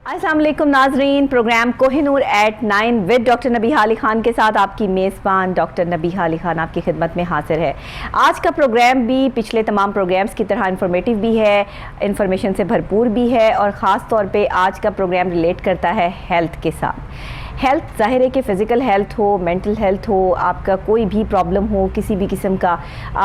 अस्सलाम वालेकुम नाजरीन, programme Kohinoor at 9 with doctor Nabiha Ali Khan के साथ आपकी मेज़बान डॉक्टर नबीहा अली खान आपकी खिदमत में हाजिर है। आज का प्रोग्राम भी पिछले तमाम प्रोग्राम्स की तरह इंफॉर्मेटिव भी है, इंफॉर्मेशन से भरपूर भी है और ख़ास तौर पे आज का प्रोग्राम रिलेट करता है हेल्थ के साथ। हेल्थ ज़ाहिर है कि फ़िज़िकल हेल्थ हो, मेंटल हेल्थ हो, आपका कोई भी प्रॉब्लम हो किसी भी किस्म का,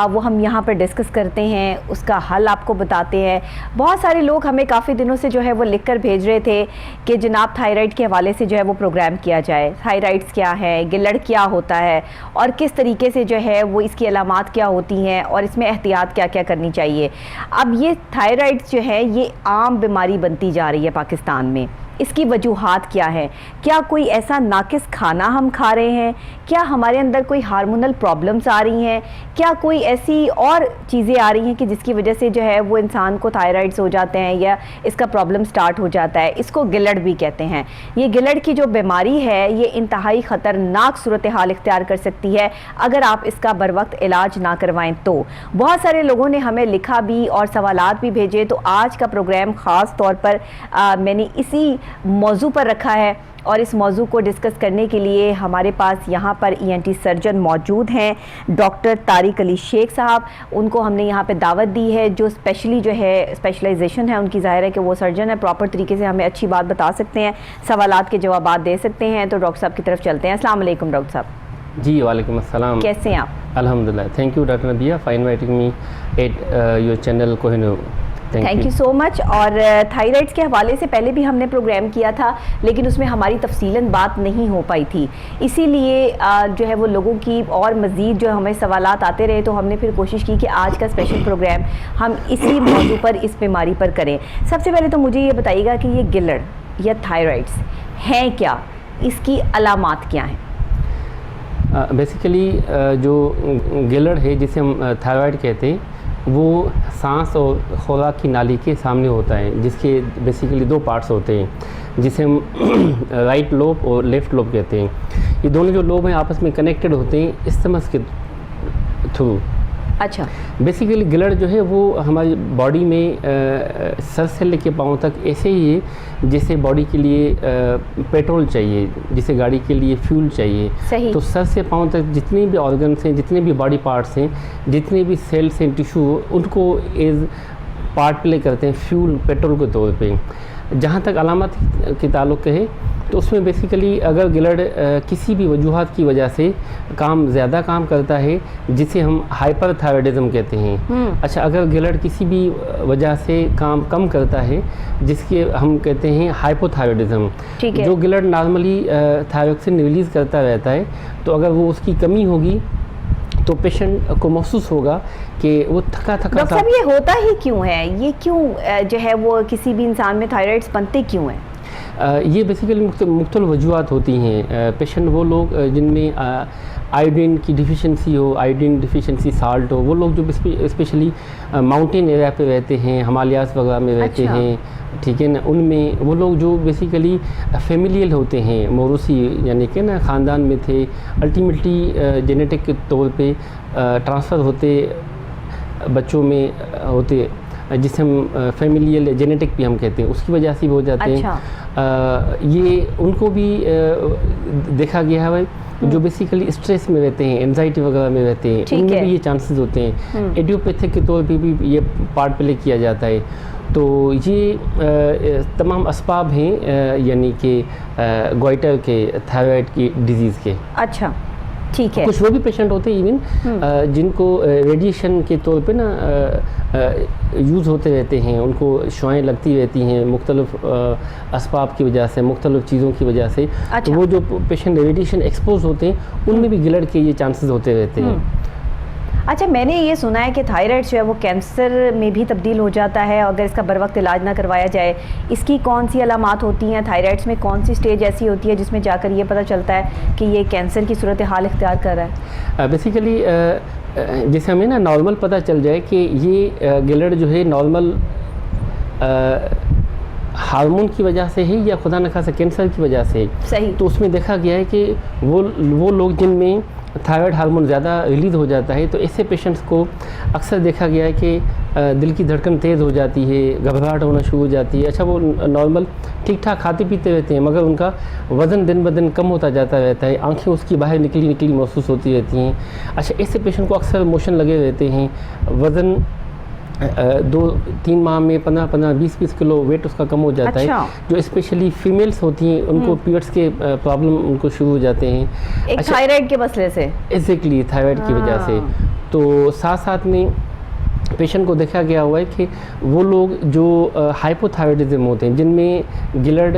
वो हम यहाँ पर डिस्कस करते हैं, उसका हल आपको बताते हैं। बहुत सारे लोग हमें काफ़ी दिनों से जो है वो लिख कर भेज रहे थे कि जनाब थायराइड के हवाले से जो है वो प्रोग्राम किया जाए। थायराइड्स क्या है, गिलड़ क्या होता है और किस तरीके से जो है वो इसकी अलामात क्या होती हैं और इसमें एहतियात क्या क्या करनी चाहिए। अब ये थायराइड्स जो है ये आम बीमारी बनती जा रही है पाकिस्तान में। इसकी वजूहात क्या है? क्या कोई ऐसा नाकिस खाना हम खा रहे हैं? क्या हमारे अंदर कोई हार्मोनल प्रॉब्लम्स आ रही हैं? क्या कोई ऐसी और चीज़ें आ रही हैं कि जिसकी वजह से जो है वो इंसान को थायराइड्स हो जाते हैं या इसका प्रॉब्लम स्टार्ट हो जाता है? इसको गिलड़ भी कहते हैं। ये गिलड़ की जो बीमारी है ये इंतहाई ख़तरनाक सूरत हाल इख्तियार कर सकती है अगर आप इसका बर वक्त इलाज ना करवाएं तो। बहुत सारे लोगों ने हमें लिखा भी और सवालात भी भेजे, तो आज का प्रोग्राम ख़ास तौर पर मैंने इसी मौजू पर रखा है और इस मौजू को डिस्कस करने के लिए हमारे पास यहाँ पर ENT सर्जन मौजूद हैं, डॉक्टर तारिक अली शेख साहब। उनको हमने यहाँ पे दावत दी है, जो स्पेशली जो है स्पेशलाइजेशन है उनकी, ज़ाहिर है कि वो सर्जन है, प्रॉपर तरीके से हमें अच्छी बात बता सकते हैं, सवालात के जवाब दे सकते हैं। तो डॉक्टर साहब की तरफ चलते हैं। अस्सलाम वालेकुम डॉक्टर साहब। जी वालेकुम अस्सलाम। कैसे हैं आप? अल्हम्दुलिल्लाह। थैंक यू डॉक्टर नबिया for inviting me at your channel Kohinoor. Thank you so much. और थायराइड्स के हवाले से पहले भी हमने प्रोग्राम किया था लेकिन उसमें हमारी तफसीलन बात नहीं हो पाई थी, इसीलिए जो है वो लोगों की और मज़ीद जो हमें सवालात आते रहे, तो हमने फिर कोशिश की कि आज का स्पेशल प्रोग्राम हम इसी मौजू पर, इस बीमारी पर करें। सबसे पहले तो मुझे ये बताइएगा कि ये गिलड़ या थायराइड्स हैं क्या, इसकी अलामात क्या हैं? बेसिकली जो गिलड़ है जिसे हम थायराइड कहते हैं वो सांस और खुराक की नाली के सामने होता है, जिसके बेसिकली दो पार्ट्स होते हैं जिसे हम राइट लोब और लेफ़्ट लोब कहते हैं। ये दोनों जो लोब हैं आपस में कनेक्टेड होते हैं इस्टमस के थ्रू। अच्छा। बेसिकली गिलड़ जो है वो हमारी बॉडी में सर से लेके पाँव तक ऐसे ही है जैसे बॉडी के लिए पेट्रोल चाहिए, जिसे गाड़ी के लिए फ्यूल चाहिए। सही। तो सर से पाँव तक जितने भी ऑर्गन्स हैं, जितने भी बॉडी पार्ट्स हैं, जितने भी सेल्स हैं, टिश्यू, उनको एज पार्ट प्ले करते हैं फ्यूल, पेट्रोल के तौर पे। जहाँ तक अलामत के ताल्लुक़ है तो उसमें बेसिकली अगर गिलड़ किसी भी वजूहात की वजह से ज़्यादा काम करता है जिसे हम हाइपरथायराइडिज्म कहते हैं। अच्छा, अगर गिलड़ किसी भी वजह से काम कम करता है जिसके हम कहते हैं हाइपोथायराइडिज्म। जो गिलड़ नॉर्मली थायरॉक्सिन रिलीज़ करता रहता है, तो अगर वो उसकी कमी होगी तो पेशेंट को महसूस होगा कि वो थका डॉक्टर साहब ये होता ही क्यों है? ये क्यों जो है वो किसी भी इंसान में थायराइड्स बनते क्यों हैं? ये बेसिकली मुख्तलिफ वजूहात होती हैं। पेशेंट वो लोग जिनमें आयोडीन की डिफिशिएंसी हो, आयोडीन डिफिशिएंसी साल्ट हो, वो लोग जो स्पेशली माउंटेन एरिया पे रहते हैं, हिमालयास वगैरह में रहते हैं, ठीक है ना, उनमें वो लोग जो बेसिकली फेमिलियल होते हैं, मौरूसी यानी कि ना ख़ानदान में थे, अल्टीमेटली जेनेटिक के तौर पे ट्रांसफ़र होते बच्चों में होते, जिसे हम फेमिलियल जेनेटिक भी हम कहते हैं, उसकी वजह से भी हो जाते हैं। ये उनको भी देखा गया है भाई जो बेसिकली स्ट्रेस में रहते हैं, एंजाइटी वगैरह में रहते हैं, उनमें भी ये चांसेस होते हैं। एडियोपैथिक के तौर पे भी ये पार्ट प्ले किया जाता है। तो ये तमाम असबाब हैं यानी कि गोइटर के, थायराइड की डिजीज़ के। अच्छा, ठीक है। कुछ वो भी पेशेंट होते हैं इवन जिनको रेडिएशन के तौर पे ना यूज़ होते रहते हैं, उनको शुआएं लगती रहती हैं मुख्तलिफ असबाब की वजह से, मुख्तलिफ चीज़ों की वजह से। अच्छा। तो वो जो पेशेंट रेडिएशन एक्सपोज होते हैं उनमें भी गिलड़ के ये चांसेस होते रहते हैं। अच्छा, मैंने ये सुना है कि थायराइड जो है वो कैंसर में भी तब्दील हो जाता है अगर इसका बर वक्त इलाज ना करवाया जाए। इसकी कौन सी अलामात होती हैं? थायराइड्स में कौन सी स्टेज ऐसी होती है जिसमें जाकर ये पता चलता है कि ये कैंसर की सूरत हाल इख्तियार कर रहा है? बेसिकली जैसे हमें ना नॉर्मल पता चल जाए कि ये गिलड़ जो है नॉर्मल हार्मोन की वजह से है या खुदा न खासा कैंसर की वजह से। सही। तो उसमें देखा गया है कि वो लोग जिनमें थायराइड हार्मोन ज़्यादा रिलीज़ हो जाता है, तो ऐसे पेशेंट्स को अक्सर देखा गया है कि दिल की धड़कन तेज़ हो जाती है, घबराहट होना शुरू हो जाती है। अच्छा, वो नॉर्मल ठीक ठाक खाते पीते रहते हैं, मगर उनका वज़न दिन ब दिन कम होता जाता रहता है, आंखें उसकी बाहर निकली महसूस होती रहती हैं। अच्छा, ऐसे पेशेंट को अक्सर मोशन लगे रहते हैं, वज़न 2-3 माह में 15-20 किलो वेट उसका कम हो जाता है। जो स्पेशली फीमेल्स होती हैं उनको पीरियड्स के प्रॉब्लम उनको शुरू हो जाते हैं, एक थायराइड के मसले से। एग्जैक्टली, थायराइड की वजह से। तो साथ साथ में पेशेंट को देखा गया हुआ है कि वो लोग जो हाइपोथायराइडिज्म होते हैं, जिनमें गिलर्ड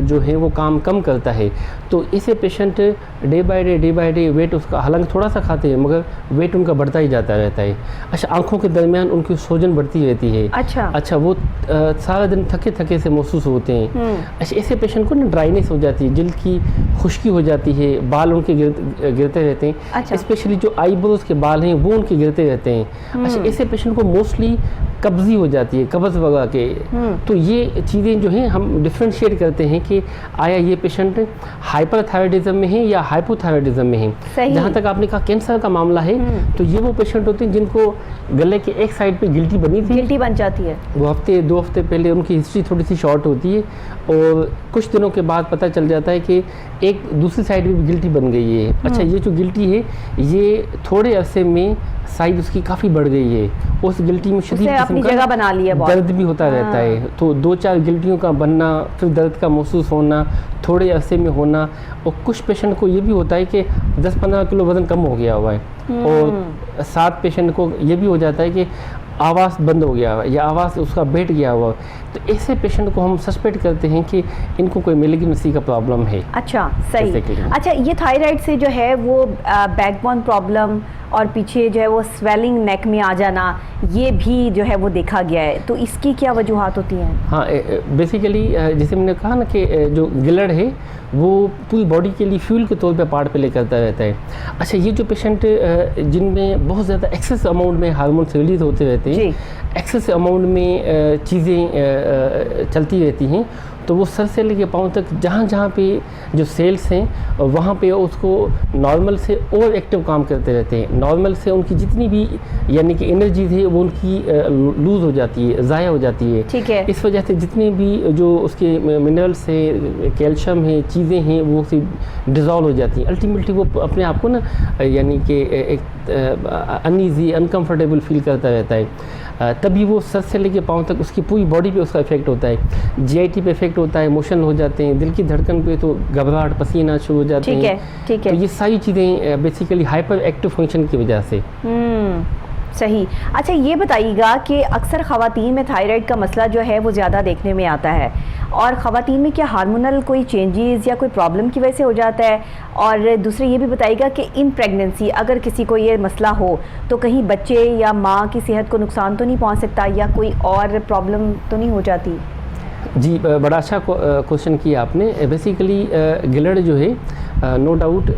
जो है वो काम कम करता है, तो इसे patient day by day weight उसका, हालांकि थोड़ा सा खाते हैं मगर वेट उनका बढ़ता ही जाता रहता है। अच्छा, आंखों के दरमियान उनकी सूजन बढ़ती रहती है। अच्छा, वो सारा दिन थके थके से महसूस होते हैं। अच्छा, ऐसे पेशेंट को ना ड्राइनेस हो जाती है, जल्द की खुश्की हो जाती है, बाल उनके गिरते रहते हैं। स्पेशली जो आईब्रोज के बाल हैं वो उनके गिरते रहते हैं। अच्छा, ऐसे पेशेंट को मोस्टली कब्जी हो जाती है, कब्ज़ वगैरह के। तो ये चीज़ें जो हैं हम डिफ्रेंशिएट करते हैं कि आया ये पेशेंट हाइपरथायराइडिज्म में है या हाइपोथायराइडिज्म में है। जहाँ तक आपने कहा कैंसर का मामला है, तो ये वो पेशेंट होते हैं जिनको गले के एक साइड पे गिल्टी बन जाती है। वो हफ्ते 2 हफ्ते पहले उनकी हिस्ट्री थोड़ी सी शॉर्ट होती है और कुछ दिनों के बाद पता चल जाता है कि एक दूसरी साइड में भी गिल्टी बन गई है। अच्छा, ये जो गिल्टी है ये थोड़े अरसे में साइज उसकी काफ़ी बढ़ गई है, उस गिल्टी में शदीद अपनी जगह बना ली है, दर्द भी होता रहता है। तो 2-4 गिल्टियों का बनना, फिर दर्द का महसूस होना, थोड़े अरसे में होना, और कुछ पेशेंट को ये भी होता है कि 10-15 किलो वज़न कम हो गया हुआ है, और 7 पेशेंट को ये भी हो जाता है कि आवाज़ बंद हो गया या आवाज़ उसका बैठ गया हुआ। तो ऐसे पेशेंट को हम सस्पेक्ट करते हैं कि इनको कोई मेलिग्नेंसी का प्रॉब्लम है। अच्छा, सही। अच्छा, ये थायराइड से जो है वो बैकबोन प्रॉब्लम और पीछे जो है वो स्वेलिंग नेक में आ जाना, ये भी जो है वो देखा गया है, तो इसकी क्या वजूहात होती हैं? हाँ, बेसिकली जैसे मैंने कहा ना कि जो गिलर्ड है वो पूरी बॉडी के लिए फ्यूल के तौर पे पार्ट प्ले करता रहता है। अच्छा, ये जो पेशेंट जिनमें बहुत ज़्यादा एक्सेस अमाउंट में हार्मोन्स रिलीज होते रहते हैं, एक्सेस अमाउंट में चीज़ें चलती रहती हैं, तो वो सर से लेके पाँव तक जहाँ पे जो सेल्स हैं वहाँ पे उसको नॉर्मल से और एक्टिव काम करते रहते हैं। नॉर्मल से उनकी जितनी भी यानी कि एनर्जी है वो उनकी लूज़ हो जाती है, ज़ाया हो जाती है। ठीक है। इस वजह से जितने भी जो उसके मिनरल्स है, कैल्शियम है, चीज़ें हैं, वो उसे डिज़ोल्व हो जाती हैं। अल्टीमेटली वो अपने आप को ना यानी कि एक अनईजी, अनकम्फर्टेबल फील करता रहता है। तभी वो सर से लेके पाँव तक उसकी पूरी बॉडी पे उसका इफेक्ट होता है। जीआईटी पे इफेक्ट होता है, इमोशन हो जाते हैं, दिल की धड़कन पे तो घबराहट, पसीना शुरू हो जाते हैं। ठीक है। तो ये सारी चीज़ें बेसिकली हाइपर एक्टिव फंक्शन की वजह से। सही। अच्छा, ये बताइएगा कि अक्सर ख़वातीन में थायराइड का मसला जो है वो ज़्यादा देखने में आता है, और ख़वातीन में क्या हार्मोनल कोई चेंजेस या कोई प्रॉब्लम की वजह से हो जाता है? और दूसरे ये भी बताइएगा कि इन प्रेगनेंसी अगर किसी को ये मसला हो तो कहीं बच्चे या माँ की सेहत को नुकसान तो नहीं पहुँच सकता, या कोई और प्रॉब्लम तो नहीं हो जाती? जी, बड़ा अच्छा क्वेश्चन किया आपने। बेसिकली गिलर्ड जो है नो डाउट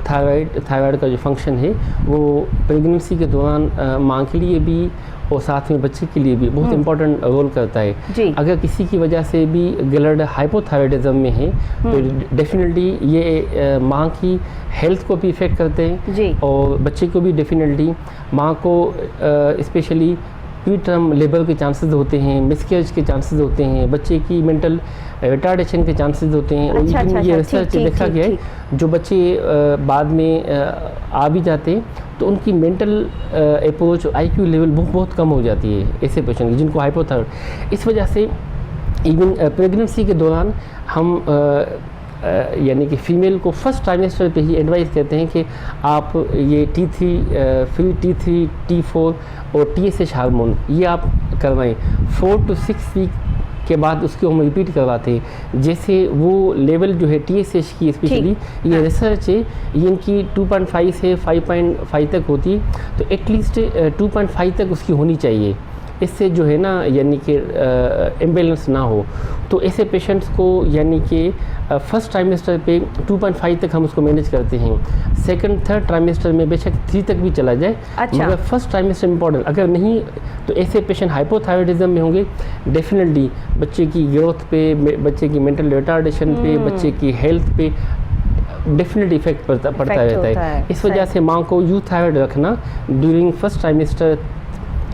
थायराइड का जो फंक्शन है वो प्रेगनेंसी के दौरान माँ के लिए भी और साथ में बच्चे के लिए भी बहुत इंपॉर्टेंट रोल करता है। अगर किसी की वजह से भी गिलर्ड हाइपोथायराइडिज्म में है तो डेफिनेटली ये माँ की हेल्थ को भी इफ़ेक्ट करते हैं, और बच्चे को भी डेफिनेटली। माँ को स्पेशली प्री टर्म लेबर के चांसेस होते हैं, मिसकैरेज के चांसेस होते हैं, बच्चे की मेंटल रिटार्डेशन के चांसेस होते हैं। और ये रिसर्च देखा गया है जो बच्चे बाद में आ भी जाते हैं तो उनकी मेंटल अप्रोच, आईक्यू लेवल बहुत कम हो जाती है ऐसे पेशेंट जिनको हाइपोथायराइड। इस वजह से इवन प्रेगनेंसी के दौरान हम यानी कि फ़ीमेल को फर्स्ट ट्राइमेस्टर पे ही एडवाइस करते हैं कि आप ये T3, फिर T3, T4 और TSH हार्मोन ये आप करवाएं। 4 to 6 वीक के बाद उसको हम रिपीट करवाते हैं। जैसे वो लेवल जो है TSH की स्पेशली ये रिसर्च है, ये इनकी 2.5 से 5.5 तक होती है, तो एटलीस्ट 2.5 तक उसकी होनी चाहिए। इससे जो है ना यानी कि इम्बैलेंस ना हो। तो ऐसे पेशेंट्स को यानी कि फर्स्ट ट्राइमेस्टर पे 2.5 तक हम उसको मैनेज करते हैं। सेकंड थर्ड ट्राइमेस्टर में बेशक 3 तक भी चला जाए, मगर फर्स्ट ट्राइमेस्टर इम्पॉर्टेंट। अगर नहीं तो ऐसे पेशेंट हाइपोथायराइडिज्म में होंगे, डेफिनेटली बच्चे की ग्रोथ पे, बच्चे की मेंटल रिटार्डेशन पे, बच्चे की हेल्थ पे डेफिनेटली इफेक्ट पड़ता रहता है। इस वजह से माँ को यूथायराइड रखना during first trimester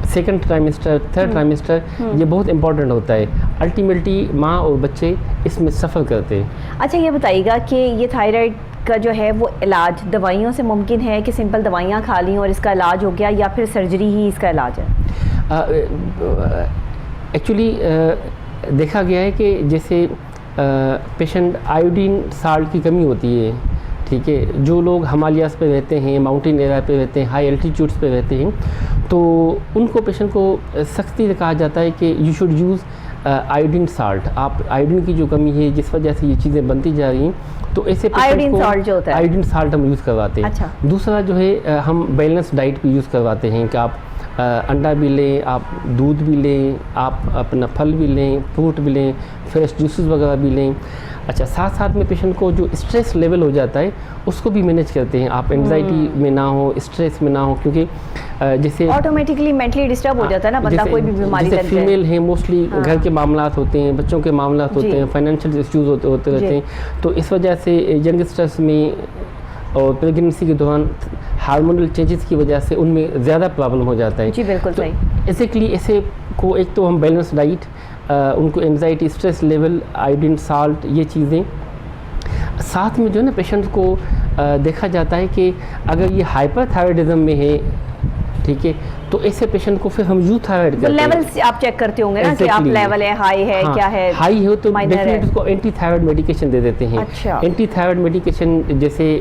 second trimester, third trimester, ये बहुत इंपॉर्टेंट होता है। अल्टीमेटली माँ और बच्चे इसमें सफ़र करते हैं। अच्छा ये बताइएगा कि ये थायराइड का जो है वो इलाज दवाइयों से मुमकिन है कि सिंपल दवाइयाँ खा ली और इसका इलाज हो गया, या फिर सर्जरी ही इसका इलाज है? एक्चुअली देखा गया है कि जैसे पेशेंट आयोडीन साल्ट की कमी होती है, ठीक है, जो लोग हिमालयास पे रहते हैं, माउंटेन एरिया पे रहते हैं, हाई एल्टीट्यूड्स पे रहते हैं, तो उनको पेशेंट को सख्ती से कहा जाता है कि you should use iodine salt. आप आयोडीन की जो कमी है जिस वजह से ये चीज़ें बनती जा रही हैं, तो ऐसे आयोडीन साल्ट जो होता है, आयोडीन साल्ट हम यूज़ करवाते हैं। अच्छा। दूसरा जो है हम बैलेंस डाइट भी यूज़ करवाते हैं कि आप अंडा भी लें, आप दूध भी लें, आप अपना फल भी लें, फ्रूट भी लें, फ्रेश जूसेस वगैरह भी लें। अच्छा, साथ साथ में पेशेंट को जो स्ट्रेस लेवल हो जाता है उसको भी मैनेज करते हैं। आप एंजाइटी में ना हो, स्ट्रेस में ना हो, क्योंकि जैसे ऑटोमेटिकली मेंटली डिस्टर्ब हो जाता है ना बंदा, कोई भी बीमारी लग जाए। फीमेल हैं मोस्टली, घर के मामलात होते हैं, बच्चों के मामलात होते हैं, फाइनेंशियल इश्यूज होते रहते हैं, तो इस वजह से यंगस्टर्स में और प्रेगनेंसी के दौरान हार्मोनल चेंजेस की वजह से उनमें ज़्यादा प्रॉब्लम हो जाता है। जी बिल्कुल तो सही। बेसिकली ऐसे को एक तो हम बैलेंस डाइट, उनको anxiety, stress level, iodine salt, ये चीज़ें साथ में जो है ना पेशेंट को देखा जाता है कि अगर ये हाइपरथायराइडिज्म में है, ठीक है, तो ऐसे पेशेंट को फिर हम यूथायराइड करते हैं। लेवल आप चेक करते होंगे ना कि आप लेवल है, हाई है, हाँ, क्या है, हाई हो तो माइनर है। डेफिनेटली उसको एंटी थायराइड मेडिकेशन दे देते हैं। अच्छा। एंटी थायराइड मेडिकेशन जैसे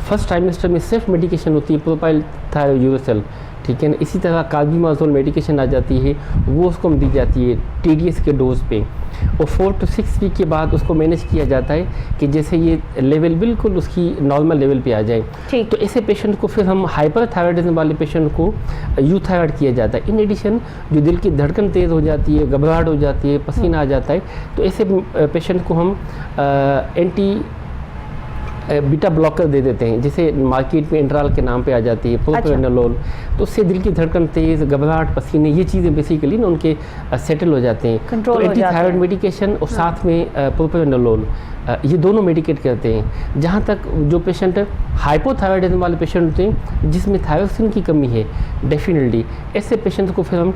फर्स्ट ट्राइमेस्टर में सिर्फ मेडिकेशन होती है प्रोपाइल थायरोयूरेसल, ठीक है ना। इसी तरह कार्बिमाजोल मेडिकेशन आ जाती है, वो उसको हम दी जाती है TDS के डोज पे, और 4 to 6 वीक के बाद उसको मैनेज किया जाता है कि जैसे ये लेवल बिल्कुल उसकी नॉर्मल लेवल पे आ जाए। ठीक। तो ऐसे पेशेंट को फिर हम हाइपरथायराइडिज्म वाले पेशेंट को यूथायराइड किया जाता है। इन एडिशन जो दिल की धड़कन तेज़ हो जाती है, घबराहट हो जाती है, पसीना आ जाता है, तो ऐसे पेशेंट को हम एंटी बीटा ब्लॉकर दे देते हैं, जैसे मार्केट में इंट्राल के नाम पे आ जाती है, प्रोप्रानोलोल। तो उससे दिल की धड़कन तेज़, घबराहट, पसीने, ये चीज़ें बेसिकली ना उनके सेटल हो जाते हैं। कंट्रोल तो हो जाता है। एंटी थायराइड मेडिकेशन और साथ में प्रोप्रानोलोल, ये दोनों मेडिकेट करते हैं। जहाँ तक जो पेशेंट हाइपोथायराइडिज्म वाले पेशेंट होते हैं जिसमें थायरोक्सिन की कमी है, डेफिनेटली ऐसे पेशेंट को फिर हम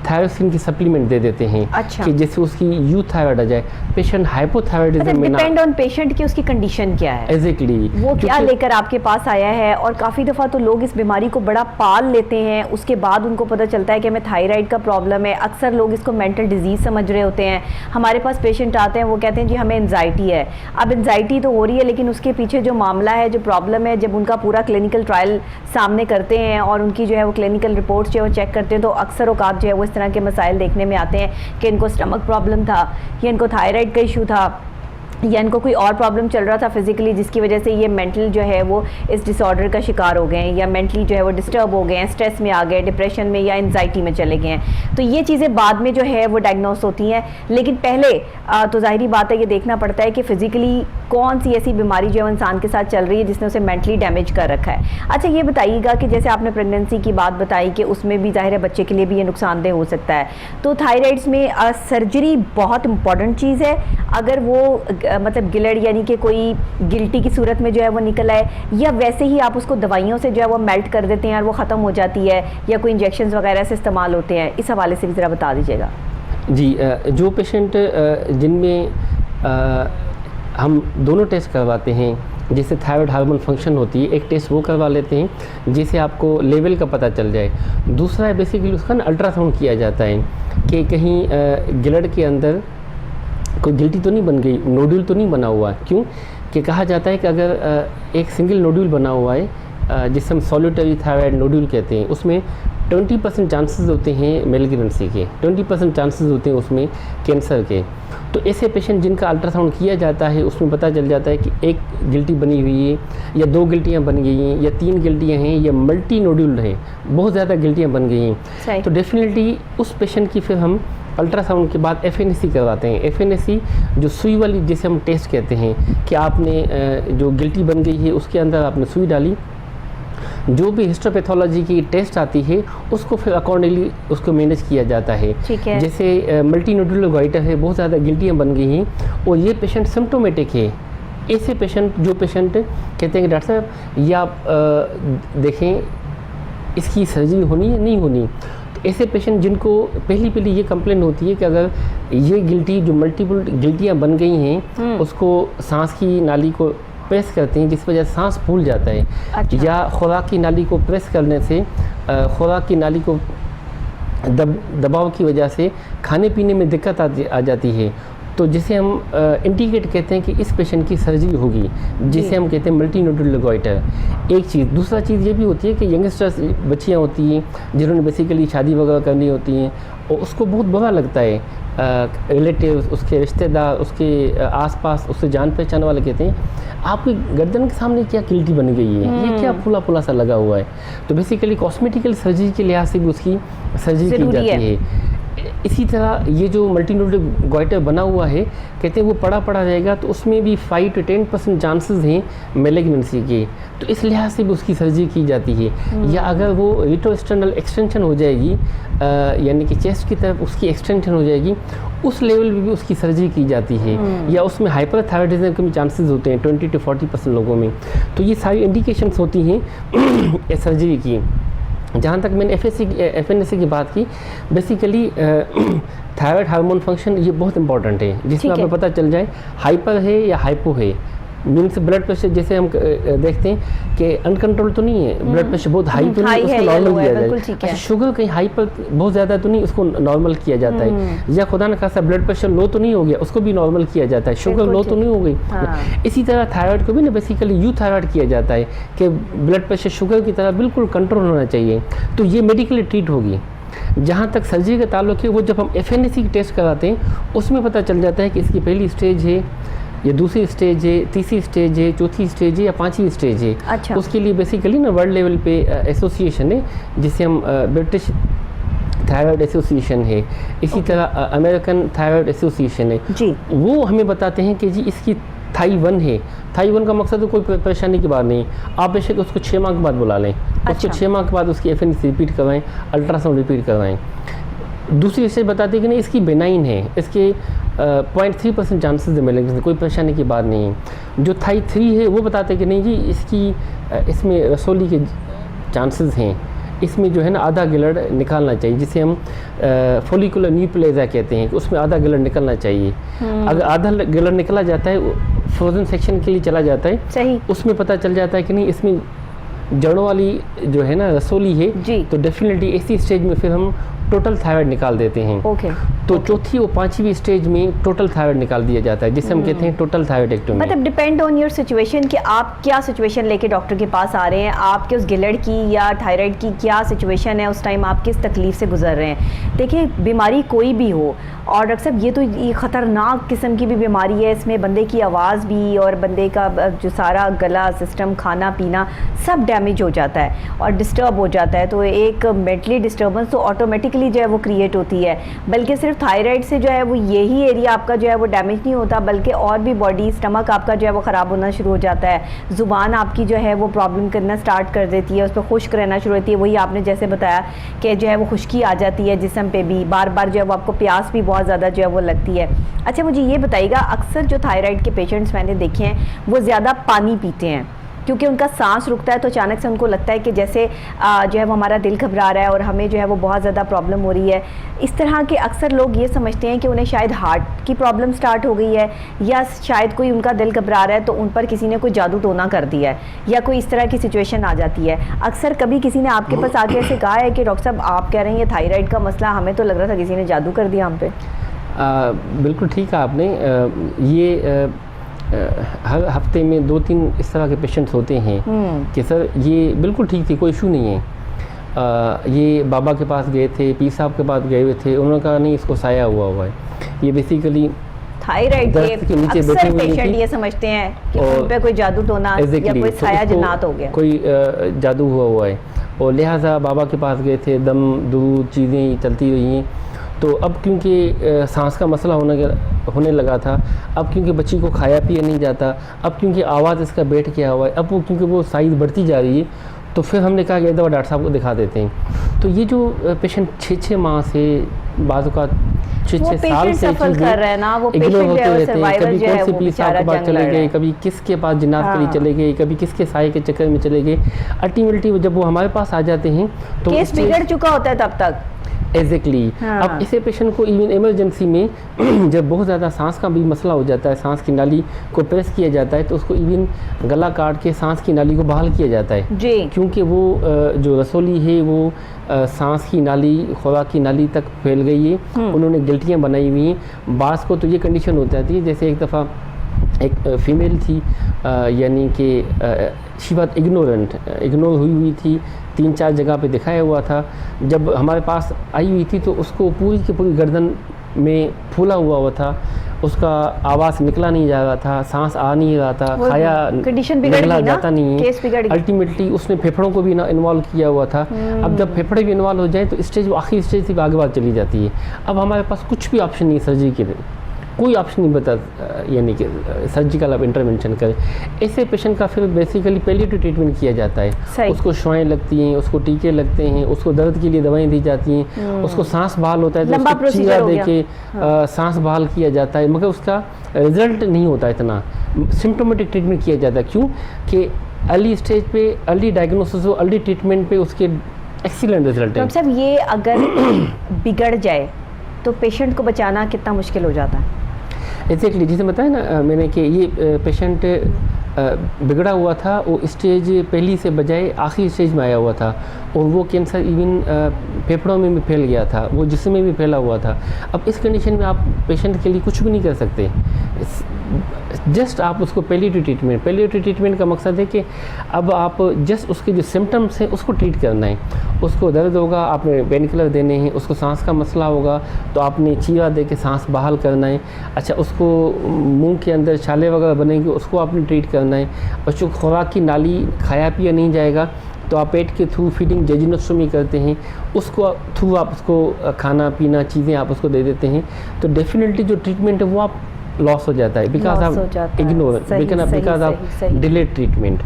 थायरोक्सिन की सप्लीमेंट दे देते हैं। अच्छा। कि जैसे उसकी यूथायराइड आ जाए, पेशेंट हाइपोथायराइडिज्म में ना। डिपेंड ऑन पेशेंट की उसकी कंडीशन क्या है, एग्जैक्टली वो क्या लेकर आपके पास आया है। और काफ़ी दफ़ा तो लोग इस बीमारी को बड़ा पाल लेते हैं, उसके बाद उनको पता चलता है कि हमें थायराइड का प्रॉब्लम है। अक्सर लोग इसको मेंटल डिजीज़ समझ रहे होते हैं। हमारे पास पेशेंट आते हैं, वो कहते हैं जी हमें एंजाइटी है। अब एंजाइटी तो हो रही है, लेकिन उसके पीछे जो मामला है, जो प्रॉब्लम है, जब उनका पूरा क्लिनिकल ट्रायल सामने करते हैं और उनकी जो है वो क्लिनिकल रिपोर्ट्स जो है वो चेक करते हैं, तो अक्सर औकात जो है वो इस तरह के मसाइल देखने में आते हैं कि इनको स्टमक प्रॉब्लम था, या इनको थायराइड का इशू था, या इनको कोई और प्रॉब्लम चल रहा था फिजिकली, जिसकी वजह से ये मेंटल जो है वो इस डिसऑर्डर का शिकार हो गए हैं, या मेंटली जो है वो डिस्टर्ब हो गए हैं, स्ट्रेस में आ गए, डिप्रेशन में या एंजाइटी में चले गए हैं। तो ये चीज़ें बाद में जो है वो डायग्नोस होती हैं, लेकिन पहले तो ज़ाहिरी बात है ये देखना पड़ता है कि फिजिकली कौन सी ऐसी बीमारी जो है इंसान के साथ चल रही है जिसने उसे मेंटली डैमेज कर रखा है। अच्छा ये बताइएगा कि जैसे आपने प्रेगनेंसी की बात बताई कि उसमें भी ज़ाहिर है बच्चे के लिए भी ये नुकसानदेह हो सकता है, तो थायराइड्स में सर्जरी बहुत इंपॉर्टेंट चीज़ है। अगर वो मतलब गिलड़ यानी कि कोई गिल्टी की सूरत में जो है वो निकल आए, या वैसे ही आप उसको दवाइयों से जो है वो मेल्ट कर देते हैं और वो ख़त्म हो जाती है, या कोई इंजेक्शंस वगैरह से इस्तेमाल होते हैं, इस हवाले से भी ज़रा बता दीजिएगा। जी, जो पेशेंट जिनमें हम दोनों टेस्ट करवाते हैं, जैसे थायराइड हार्मोन फंक्शन होती है, एक टेस्ट वो करवा लेते हैं जिससे आपको लेवल का पता चल जाए। दूसरा है बेसिकली उसका ना अल्ट्रासाउंड किया जाता है कि कहीं गिलड़ के अंदर कोई गिल्टी तो नहीं बन गई, नोड्यूल तो नहीं बना हुआ। क्यों कि कहा जाता है कि अगर एक सिंगल नोड्यूल बना हुआ है जिसे हम सॉलिटरी थायराइड नोड्यूल कहते हैं, उसमें 20% चांसेस होते हैं मेलिग्नेंसी के, 20% चांसेस होते हैं उसमें कैंसर के। तो ऐसे पेशेंट जिनका अल्ट्रासाउंड किया जाता है उसमें पता चल जाता है कि एक गिल्टी बनी हुई है, या 2 गिल्टियाँ बन गई हैं, या 3 गिल्टियाँ हैं, या मल्टी नोड्यूल हैं, बहुत ज़्यादा गिल्टियाँ बन गई हैं। तो डेफिनेटली उस पेशेंट की फिर हम अल्ट्रासाउंड के बाद FNAC करवाते हैं। FNAC जो सुई वाली जिसे हम टेस्ट कहते हैं कि आपने जो गिल्टी बन गई है उसके अंदर आपने सुई डाली, जो भी हिस्टोपैथोलॉजी की टेस्ट आती है उसको फिर अकॉर्डिंगली उसको मैनेज किया जाता है। ठीक है। जैसे मल्टीनोडुलर गोइटर है, बहुत ज़्यादा गिल्टियाँ बन गई हैं और ये पेशेंट सिम्टोमेटिक है। ऐसे पेशेंट जो पेशेंट कहते हैं कि डॉक्टर साहब ये आप देखें इसकी सर्जरी होनी है नहीं होनी, तो ऐसे पेशेंट जिनको पहली ये कंप्लेन होती है कि अगर ये गिल्टी जो मल्टीपल गिल्टियाँ बन गई हैं उसको सांस की नाली को प्रेस करते हैं, जिस वजह से सांस फूल जाता है। अच्छा। या खुराक की नाली को प्रेस करने से खुराक की नाली को दबाव की वजह से खाने पीने में दिक्कत आ जाती है, तो जिसे हम इंडिकेट कहते हैं कि इस पेशेंट की सर्जरी होगी, जिसे हम कहते हैं मल्टीनोडुलर गॉइटर। एक चीज़, दूसरा चीज़ ये भी होती है कि यंगस्टर्स बच्चियाँ होती हैं जिन्होंने बेसिकली शादी वगैरह करनी होती हैं और उसको बहुत बुरा लगता है, रिलेटिव्स, उसके रिश्तेदार, उसके आसपास उससे जान पहचान वाले कहते हैं आपकी गर्दन के सामने क्या गिल्टी बन गई है, ये क्या फूला फूला सा लगा हुआ है। तो बेसिकली कॉस्मेटिकल सर्जरी के लिहाज से भी उसकी सर्जरी की जाती है। इसी तरह ये जो मल्टीनोडुलर गॉइटर बना हुआ है, कहते हैं वो पड़ा रहेगा तो उसमें भी 5 to 10% चांसेस हैं मैलिग्नेंसी के, तो इस लिहाज से भी उसकी सर्जरी की जाती है। या अगर वो रेट्रोस्टर्नल एक्सटेंशन हो जाएगी, यानी कि चेस्ट की तरफ उसकी एक्सटेंशन हो जाएगी, उस लेवल पे भी उसकी सर्जरी की जाती है। या उसमें हाइपरथायराइडिज्म के भी चांसेस होते हैं 20 to 40% लोगों में। तो ये सारी इंडिकेशंस होती हैं सर्जरी की। जहाँ तक मैंने FNAC की बात की, बेसिकली थायराइड हार्मोन फंक्शन ये बहुत इंपॉर्टेंट है, जिसमें आपको पता चल जाए हाइपर है या हाइपो है। मीन्स ब्लड प्रेशर जैसे हम देखते हैं कि अनकंट्रोल तो नहीं है, ब्लड प्रेशर बहुत हाई तो नहीं, उसको नॉर्मल किया जाए। अच्छा, शुगर कहीं हाइपर बहुत ज़्यादा तो नहीं, उसको नॉर्मल किया जाता है। या खुदा न खासा ब्लड प्रेशर लो तो नहीं हो गया, उसको भी नॉर्मल किया जाता है। शुगर लो तो नहीं हो गई। इसी तरह थायराइड को भी ना बेसिकली यूथायराइड किया जाता है कि ब्लड प्रेशर शुगर की तरह बिल्कुल कंट्रोल होना चाहिए, तो ये मेडिकली ट्रीट होगी। जहाँ तक सर्जरी का ताल्लुक है, वो जब हम FNAC टेस्ट कराते हैं उसमें पता चल जाता है कि इसकी पहली स्टेज है, ये दूसरी स्टेज है, तीसरी स्टेज है, चौथी स्टेज है या पांचवी स्टेज है। अच्छा। उसके लिए बेसिकली ना वर्ल्ड लेवल पे एसोसिएशन है, जिसे हम ब्रिटिश थायराइड एसोसिएशन है, इसी तरह अमेरिकन थायराइड एसोसिएशन है जी। वो हमें बताते हैं कि जी इसकी थाई 1 है। थाई 1 का मकसद तो कोई परेशानी की बात नहीं, आप बेशक उसको 6 माह के बाद बुला लें। उसको 6 माह के बाद उसकी FNAC रिपीट करवाएं, अल्ट्रासाउंड रिपीट करवाएं। दूसरी स्टेज बताती है कि नहीं इसकी बेनाइन है, इसके 0.3% चांसेस मिलेंगे, कोई परेशानी की बात नहीं है। जो थाई 3 है वो बताते हैं कि नहीं जी इसमें रसोली के चांसेस हैं, इसमें जो है ना आधा गिलड़ निकालना चाहिए, जिसे हम फोलिकुलर न्यूप्लेजा कहते हैं, उसमें आधा गिलड़ निकलना चाहिए। अगर आधा गिलड़ निकला जाता है, फ्रोजन सेक्शन के लिए चला जाता है, सही, उसमें पता चल जाता है कि नहीं इसमें जड़ों वाली जो है ना रसोली है जी। तो डेफिनेटली इसी स्टेज में फिर हम टोटल थायराइड निकाल देते हैं। तो चौथी और पांचवी स्टेज में टोटल थायराइड निकाल दिया जाता है, जिसे हम कहते हैं टोटल थायराइडेक्टोमी। मतलब डिपेंड ऑन योर सिचुएशन कि आप क्या सिचुएशन लेके डॉक्टर के पास आ रहे हैं, आपके उस गिलड़ की या थायराइड की क्या सिचुएशन है, उस टाइम आप किस तकलीफ से गुजर रहे हैं। देखिए बीमारी कोई भी हो, और डॉक्टर साहब ये तो ये ख़तरनाक किस्म की भी बीमारी है, इसमें बंदे की आवाज़ भी और बंदे का जो सारा गला सिस्टम, खाना पीना सब डैमेज हो जाता है और डिस्टर्ब हो जाता है। तो एक मेंटली डिस्टर्बेंस तो ऑटोमेटिकली जो है वो क्रिएट होती है। बल्कि सिर्फ थायराइड से जो है वो यही एरिया आपका जो है वो डैमेज नहीं होता, बल्कि और भी बॉडी, स्टमक आपका जो है वो ख़राब होना शुरू हो जाता है, ज़ुबान आपकी जो है वो प्रॉब्लम करना स्टार्ट कर देती है, उस पर खुश्क रहना शुरू होती है। वही आपने जैसे बताया कि जो है वो खुश्की आ जाती है जिस्म पे भी, बार बार जो है वो आपको प्यास भी बहुत ज़्यादा जो है वो लगती है। अच्छा मुझे ये बताइएगा, अक्सर जो थायराइड के पेशेंट्स मैंने देखे हैं वो ज़्यादा पानी पीते हैं, क्योंकि उनका सांस रुकता है तो अचानक से उनको लगता है कि जैसे जो है वो हमारा दिल घबरा रहा है और हमें जो है वो बहुत ज़्यादा प्रॉब्लम हो रही है। इस तरह के अक्सर लोग ये समझते हैं कि उन्हें शायद हार्ट की प्रॉब्लम स्टार्ट हो गई है, या शायद कोई उनका दिल घबरा रहा है तो उन पर किसी ने कोई जादू टोना कर दिया है, या कोई इस तरह की सिचुएशन आ जाती है। अक्सर कभी किसी ने आपके पास आके ऐसे कहा है कि डॉक्टर साहब आप कह रहे हैं ये थायराइड का मसला, हमें तो लग रहा था किसी ने जादू कर दिया हम पे? बिल्कुल ठीक है आपने। ये हर हफ्ते में 2-3 इस तरह के पेशेंट्स होते हैं कि सर ये बिल्कुल ठीक थी, कोई इशू नहीं है, ये बाबा के पास गए थे, पीर साहब के पास गए हुए थे, उन्होंने कहा नहीं इसको साया हुआ है। ये बेसिकली थायराइड के नीचे बैठे हुए पेशेंट ये समझते हैं कि उन पे कोई जादू टोना या कोई साया जन्नात हो गया, कोई जादू हुआ है, और लिहाजा बाबा के पास गए थे, दम दूध चीज़ें चलती रही हैं। तो अब क्योंकि सांस का मसला होने लगा था, अब क्योंकि बच्ची को खाया पिया नहीं जाता, अब क्योंकि आवाज़ इसका बैठ गया हुआ है, अब वो क्योंकि वो साइज़ बढ़ती जा रही है, तो फिर हमने कहा कि एक दफ़ा डॉक्टर साहब को दिखा देते हैं। तो ये जो पेशेंट 6-6 माह से बाज़ का 6-6 साल से सफर कर रहे हैं ना, वो इग्नोर होते रहते हैं, कभी कौन से पीर साहब के पास चले गए, कभी किसके पास जिन्नात करी चले गए, कभी किसके साए के चक्कर में चले गए। अल्टीमेटली जब वो हमारे पास आ जाते हैं तो केस बिगड़ चुका होता है तब तक एग्जैक्टली। हाँ। अब इसे पेशेंट को इवन इमरजेंसी में जब बहुत ज़्यादा सांस का भी मसला हो जाता है, सांस की नाली को प्रेस किया जाता है, तो उसको इवन गला काट के सांस की नाली को बहाल किया जाता है जी। क्योंकि वो जो रसोली है वो सांस की नाली, खुराक की नाली तक फैल गई है। उन्होंने गिल्टियाँ बनाई हुई हैं। बास को तो ये कंडीशन हो जाती है, जैसे एक दफ़ा एक फीमेल थी, यानी कि शी वॉज इग्नोर हुई थी, 3-4 जगह पे दिखाया हुआ था। जब हमारे पास आई हुई थी तो उसको पूरी की पूरी गर्दन में फूला हुआ था, उसका आवाज़ निकला नहीं जा रहा था, सांस आ नहीं रहा था, खाया कंडीशन बिगड़ निकला गई ना, जाता नहीं केस बिगड़ है। गई। अल्टीमेटली उसने फेफड़ों को भी इन्वॉल्व किया हुआ था। अब जब फेफड़े भी इन्वॉल्व हो जाए तो स्टेज, वो आखिरी स्टेज से आगे बात चली जाती है। अब हमारे पास कुछ भी ऑप्शन नहीं, सर्जरी के कोई ऑप्शन नहीं बता, यानी कि सर्जिकल आप इंटरवेंशन करें। ऐसे पेशेंट का फिर बेसिकली पैलिएटिव ट्रीटमेंट किया जाता है। उसको शुआएं लगती हैं, उसको टीके लगते हैं, उसको दर्द के लिए दवाएं दी जाती हैं, उसको सांस बहाल होता है तो उसको चीरा दे के सांस बहाल किया जाता है, मगर उसका रिजल्ट नहीं होता इतना। सिम्टोमेटिक ट्रीटमेंट किया जाता है, क्यों कि अर्ली स्टेज पे, अर्ली डायग्नोसिस हो, अर्ली ट्रीटमेंट पे उसके एक्सीलेंट रिजल्ट है। डॉक्टर साहब, ये अगर बिगड़ जाए तो पेशेंट को बचाना कितना मुश्किल हो जाता है? एग्जैक्टली, जिसे बताया ना मैंने कि ये पेशेंट बिगड़ा हुआ था, वो स्टेज पहली से बजाय आखिरी स्टेज में आया हुआ था, और वो कैंसर इवन फेफड़ों में भी फैल गया था, वो जिस्म में भी फैला हुआ था। अब इस कंडीशन में आप पेशेंट के लिए कुछ भी नहीं कर सकते, जस्ट आप उसको पैलिएटिव ट्रीटमेंट का मकसद है कि अब आप जस्ट उसके जो सिम्टम्स हैं उसको ट्रीट करना है। उसको दर्द होगा, आपने पेनकिलर देने हैं, उसको सांस का मसला होगा तो आपने चीरा दे के सांस बहाल करना है। अच्छा, उसको मुंह के अंदर छाले वगैरह बनेंगे, उसको आपने ट्रीट करना है। और जो खुराक की नाली खाया पिया नहीं जाएगा तो आप पेट के थ्रू फीडिंग जेजिनोस्टोमी करते हैं, उसको थ्रू आप उसको खाना पीना चीज़ें आप उसको दे देते हैं, तो डेफिनेटली जो ट्रीटमेंट है वो आप लॉस हो जाता है, बिकॉज आप इग्नोर, बिकॉज आप डिलेड ट्रीटमेंट।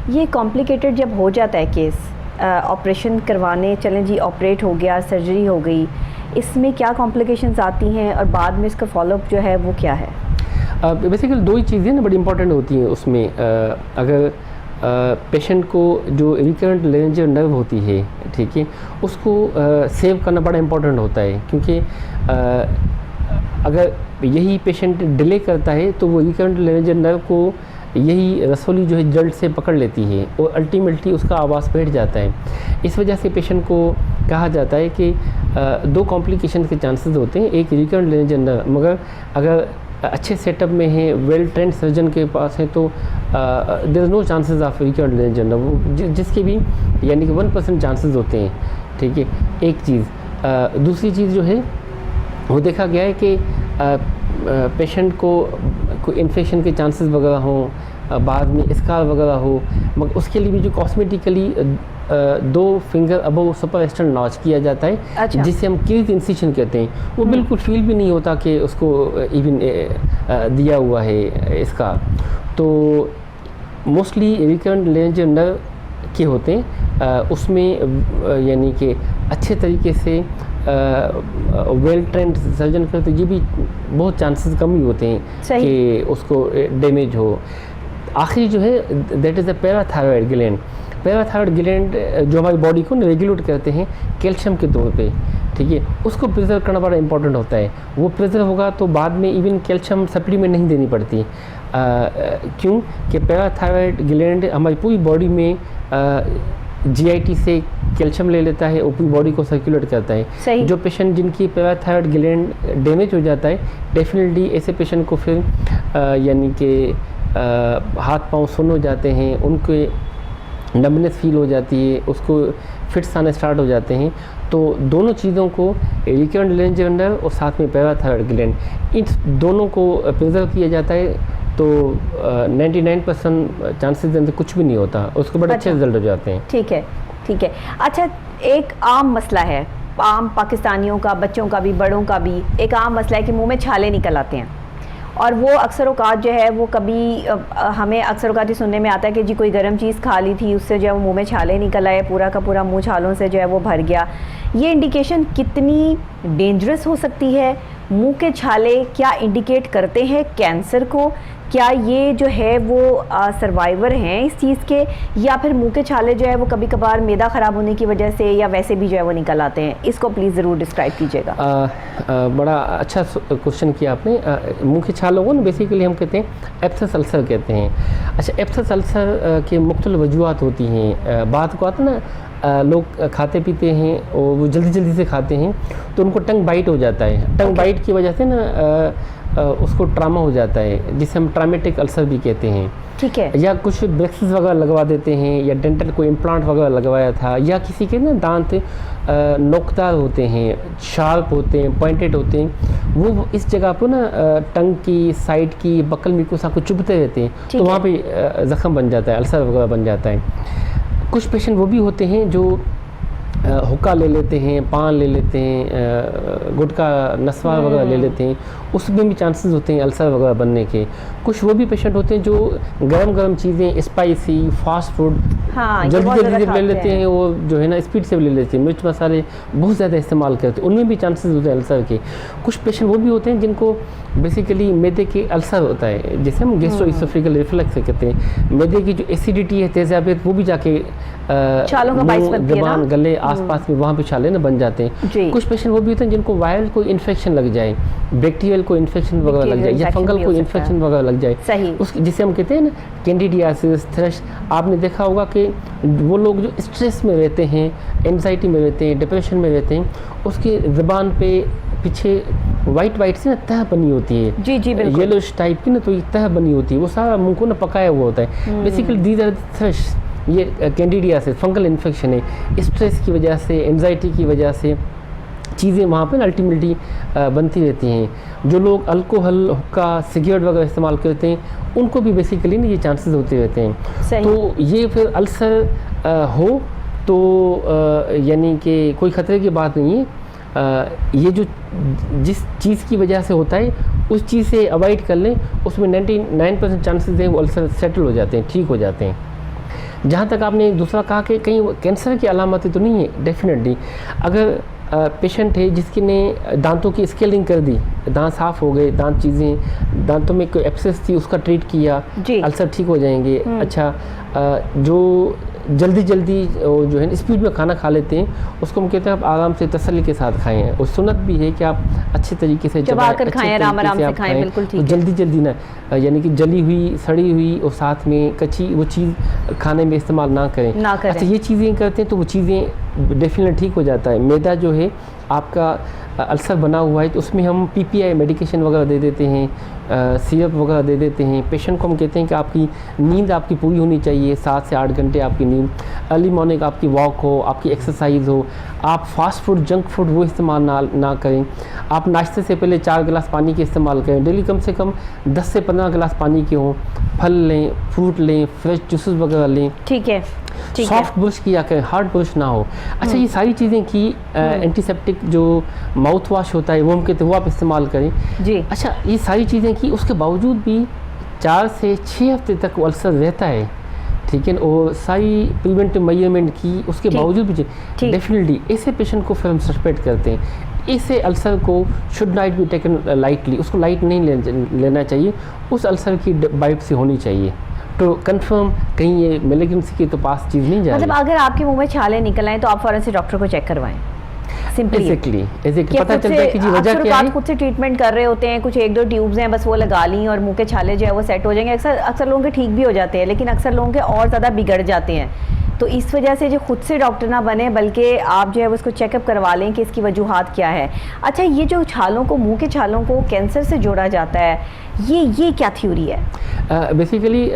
ये कॉम्प्लिकेटेड जब हो जाता है केस, ऑपरेशन करवाने चलें जी, ऑपरेट हो गया, सर्जरी हो गई, इसमें क्या कॉम्प्लिकेशंस आती हैं और बाद में इसका फॉलोअप जो है वो क्या है? बेसिकली 2 ही चीज़ें ना बड़ी इंपॉर्टेंट होती हैं उसमें। अगर पेशेंट को जो रिकरेंट लेंजर नर्व होती है, ठीक है, उसको सेव करना बड़ा इंपॉर्टेंट होता है, क्योंकि अगर यही पेशेंट डिले करता है तो वो रिकरेंट लेंजर नर्व को यही रसोली जो है जल्द से पकड़ लेती है और अल्टीमेटली उसका आवाज़ बैठ जाता है। इस वजह से पेशेंट को कहा जाता है कि 2 कॉम्प्लिकेशन के चांसेस होते हैं, एक रिकरेंट लेंजर नर्व, मगर अगर अच्छे सेटअप में है, वेल ट्रेंड सर्जन के पास है, तो there is no chances of recurrent laryngeal nerve, जिसके भी यानी कि 1% चांसेस होते हैं, ठीक है, एक चीज़। दूसरी चीज़ जो है वो देखा गया है कि पेशेंट को कोई इन्फेक्शन के चांसेस वगैरह हों, बाद में स्कार वगैरह हो, मगर उसके लिए भी जो कॉस्मेटिकली 2 फिंगर अबव सुपरस्टल नॉच किया जाता है। अच्छा। जिसे हम कीज इंसिशन कहते हैं, वो बिल्कुल फील भी नहीं होता कि उसको इवन दिया हुआ है इसका। तो मोस्टली रिकरेंट लेंजर नर्व के होते हैं, उसमें यानी कि अच्छे तरीके से वेल ट्रेंड सर्जन करते, ये भी बहुत चांसेस कम ही होते हैं कि उसको डैमेज हो। आखिरी जो है that is the parathyroid gland. Parathyroid gland जो हमारी बॉडी को रेगुलेट करते हैं कैल्शियम के तौर पे, ठीक है, उसको प्रिजर्व करना बड़ा इंपॉर्टेंट होता है। वो प्रिजर्व होगा तो बाद में इवन कैल्शियम सप्लीमेंट नहीं देनी पड़ती। क्यों कि पैराथायरॉयड ग्लैंड हमारी पूरी बॉडी में जीआईटी से कैल्शियम ले लेता है और पूरी बॉडी को सर्कुलेट करता है। जो पेशेंट जिनकी पैराथायरॉयड ग्लैंड डैमेज हो जाता है, डेफिनेटली ऐसे पेशेंट को फिर यानी कि हाथ पांव सुन्न हो जाते हैं, उनके नमनेस फील हो जाती है, उसको फिट्स आने स्टार्ट हो जाते हैं। तो दोनों चीज़ों को, रिकरेंट लेंजर नर्व और साथ में पैराथायरॉयड ग्लैंड, इन दोनों को प्रिजर्व किया जाता है, तो 99% चांसेस अंदर कुछ भी नहीं होता, उसको बड़े अच्छे रिजल्ट हो जाते हैं। ठीक है, ठीक है। अच्छा, एक आम मसला है, आम पाकिस्तानियों का, बच्चों का भी, बड़ों का भी एक आम मसला है कि मुंह में छाले निकल आते हैं, और वो अक्सर औकात जो है वो कभी हमें अक्सर औकात ही सुनने में आता है कि जी कोई गर्म चीज़ खा ली थी, उससे जो है वो मुँह में छाले निकल आए, पूरा का पूरा मुँह छालों से जो है वो भर गया। ये इंडिकेशन कितनी डेंजरस हो सकती है? मुँह के छाले क्या इंडिकेट करते हैं कैंसर को? क्या ये जो है वो सर्वाइवर हैं इस चीज़ के, या फिर मुंह के छाले जो है वो कभी कभार मैदा ख़राब होने की वजह से या वैसे भी जो है वो निकल आते हैं? इसको प्लीज़ ज़रूर डिस्क्राइब कीजिएगा। बड़ा अच्छा क्वेश्चन किया आपने। मुंह के छालों को ना बेसिकली हम कहते हैं एब्सेस अल्सर कहते हैं। अच्छा, एब्सेस अल्सर के मुख्तलिफ वजूहात होती हैं। बात को आता ना, लोग खाते पीते हैं और वो जल्दी जल्दी से खाते हैं तो उनको टंग बाइट हो जाता है। टंग बाइट की वजह से ना उसको ट्रामा हो जाता है, जिसे हम ट्रामेटिक अल्सर भी कहते हैं। ठीक है। या कुछ ब्रेक्सिस वगैरह लगवा देते हैं, या डेंटल कोई इम्प्लांट वगैरह लगवाया था, या किसी के ना दांत नोकदार होते हैं, शार्प होते हैं, पॉइंटेड होते हैं, वो इस जगह पर ना टंग की साइड की बकल म्यूकोसा को चुभते रहते हैं, तो वहाँ पे ज़ख़म बन जाता है, अल्सर वगैरह बन जाता है। कुछ पेशेंट वो भी होते हैं जो हुक्का ले लेते हैं, पान ले लेते हैं, गुटखा नस्वार वगैरह ले लेते हैं, उसमें भी चांसेस होते हैं अल्सर वगैरह बनने के। कुछ वो भी पेशेंट होते हैं जो गरम गरम चीज़ें, स्पाइसी फास्ट फूड जल्दी जल्दी ले लेते हैं, वो जो है ना स्पीड से भी ले लेते हैं, मिर्च मसाले बहुत ज़्यादा इस्तेमाल करते हैं, उनमें भी चांसेस होते हैं अल्सर के। कुछ पेशेंट वो भी होते हैं जिनको बेसिकली मैदे के अल्सर होता है, जिसे हम गैस्ट्रोइसोफेगल रिफ्लक्स कहते हैं। मैदे की जो एसिडिटी है, तेज़ाबियत, वो भी जाके ज़बान गले आसपास में वहाँ पे छाले ना बन जाते हैं। कुछ पेशेंट वो भी होते हैं जिनको वायरल कोई इन्फेक्शन लग जाए, बैक्टीरियल कोई इन्फेक्शन वगैरह लग जाए, या फंगल कोई इन्फेक्शन वगैरह लग जाए, उस जिसे हम कहते हैं ना कैंडिडियासिस, थ्रश। आपने देखा होगा कि वो लोग जो स्ट्रेस में रहते हैं, एंजाइटी में रहते हैं, डिप्रेशन में रहते हैं, उसकी ज़बान पे पीछे वाइट से ना तह बनी होती है, जी जी बिल्कुल, येलोइश टाइप की ना, तो ये तह बनी होती है, वो सारा मुंह को ना पकाया हुआ होता है। Basically these are thrush. ये कैंडिडियासिस फंगल इन्फेक्शन है। स्ट्रेस की वजह से, एंजाइटी की वजह से चीज़ें वहाँ पे अल्टीमेटली बनती रहती हैं। जो लोग अल्कोहल, हुक्का, सिगरेट वगैरह इस्तेमाल करते हैं, उनको भी बेसिकली ना ये चांसेस होते रहते हैं। तो ये फिर अल्सर हो तो यानी कि कोई ख़तरे की बात नहीं है। ये जो जिस चीज़ की वजह से होता है उस चीज़ से अवॉइड कर लें, उसमें 99% चांसेस हैं वो अल्सर सेटल हो जाते हैं, ठीक हो जाते हैं। जहाँ तक आपने दूसरा कहा कि कहीं कैंसर की अलामतें तो नहीं है, डेफिनेटली अगर पेशेंट है जिसकी ने दांतों की स्केलिंग कर दी, दांत साफ़ हो गए, दांतों में कोई एब्सेस थी उसका ट्रीट किया, अल्सर ठीक हो जाएंगे। अच्छा, जो जल्दी जो है स्पीड में खाना खा लेते हैं, उसको हम कहते हैं आप आराम से तसल्ली के साथ खाएं। और सुन्नत भी है कि आप अच्छे तरीके से चबाकर खाएं, आराम से खाएं, बिल्कुल ठीक है। जल्दी ना, यानी कि जली हुई, सड़ी हुई और साथ में कच्ची वो चीज़ खाने में इस्तेमाल ना करें। अच्छा, ये चीज़ें करते हैं तो वो चीज़ें डेफिनेटली ठीक हो जाता है। मैदा जो है आपका अल्सर बना हुआ है तो उसमें हम PPI मेडिकेशन वगैरह दे देते हैं, सिरप वगैरह दे देते हैं। पेशेंट को हम कहते हैं कि आपकी नींद आपकी पूरी होनी चाहिए, 7 से 8 घंटे आपकी नींद, अर्ली मॉर्निंग आपकी वॉक हो, आपकी एक्सरसाइज हो, आप फास्ट फूड, जंक फूड वो इस्तेमाल ना करें। आप नाश्ते से पहले 4 गिलास पानी के इस्तेमाल करें, डेली कम से कम 10 से 15 गिलास पानी के हों। फल लें, फ्रूट लें, फ्रेश जूसेस वगैरह लें। ठीक है, सॉफ्ट ब्रश किया करें, हार्ड ब्रश ना हो। अच्छा, ये सारी चीज़ें की एंटीसेप्टिक जो माउथ वॉश होता है वो हम कहते हैं वो आप इस्तेमाल करें जी। अच्छा, ये सारी चीज़ें की, उसके बावजूद भी 4 से 6 हफ्ते तक वो अल्सर रहता है, ठीक है। और सारी प्रिवेंटिव मेजरमेंट की उसके बावजूद भी डेफिनेटली ऐसे पेशेंट को फिर हम सस्पेक्ट करते हैं। ऐसे अल्सर को should not be taken lightly, उसको लाइट नहीं लेना चाहिए, उस अल्सर की बायोप्सी होनी चाहिए तो कंफर्म कहीं ये मैलिग्नेंसी के तो पास चीज़ नहीं जा रही। मतलब अगर आपके मुंह में छाले निकल आए तो आप फौरन से डॉक्टर को चेक करवाएं। सिंपली पता चलता है कि जी वजह क्या है। खुद से ट्रीटमेंट कर रहे होते हैं, कुछ 1-2 ट्यूब्स हैं बस वो लगा ली और मुंह के छाले जो है वो सेट हो जाएंगे। अक्सर लोगों के ठीक भी हो जाते हैं, लेकिन अक्सर लोगों के और ज़्यादा बिगड़ जाते हैं। तो इस वजह से जो खुद से डॉक्टर ना बने, बल्कि आप जो है उसको चेकअप करवा लें कि इसकी वजूहात क्या है। अच्छा, ये जो छालों को, मुंह के छालों को कैंसर से जोड़ा जाता है, ये क्या थ्योरी है? बेसिकली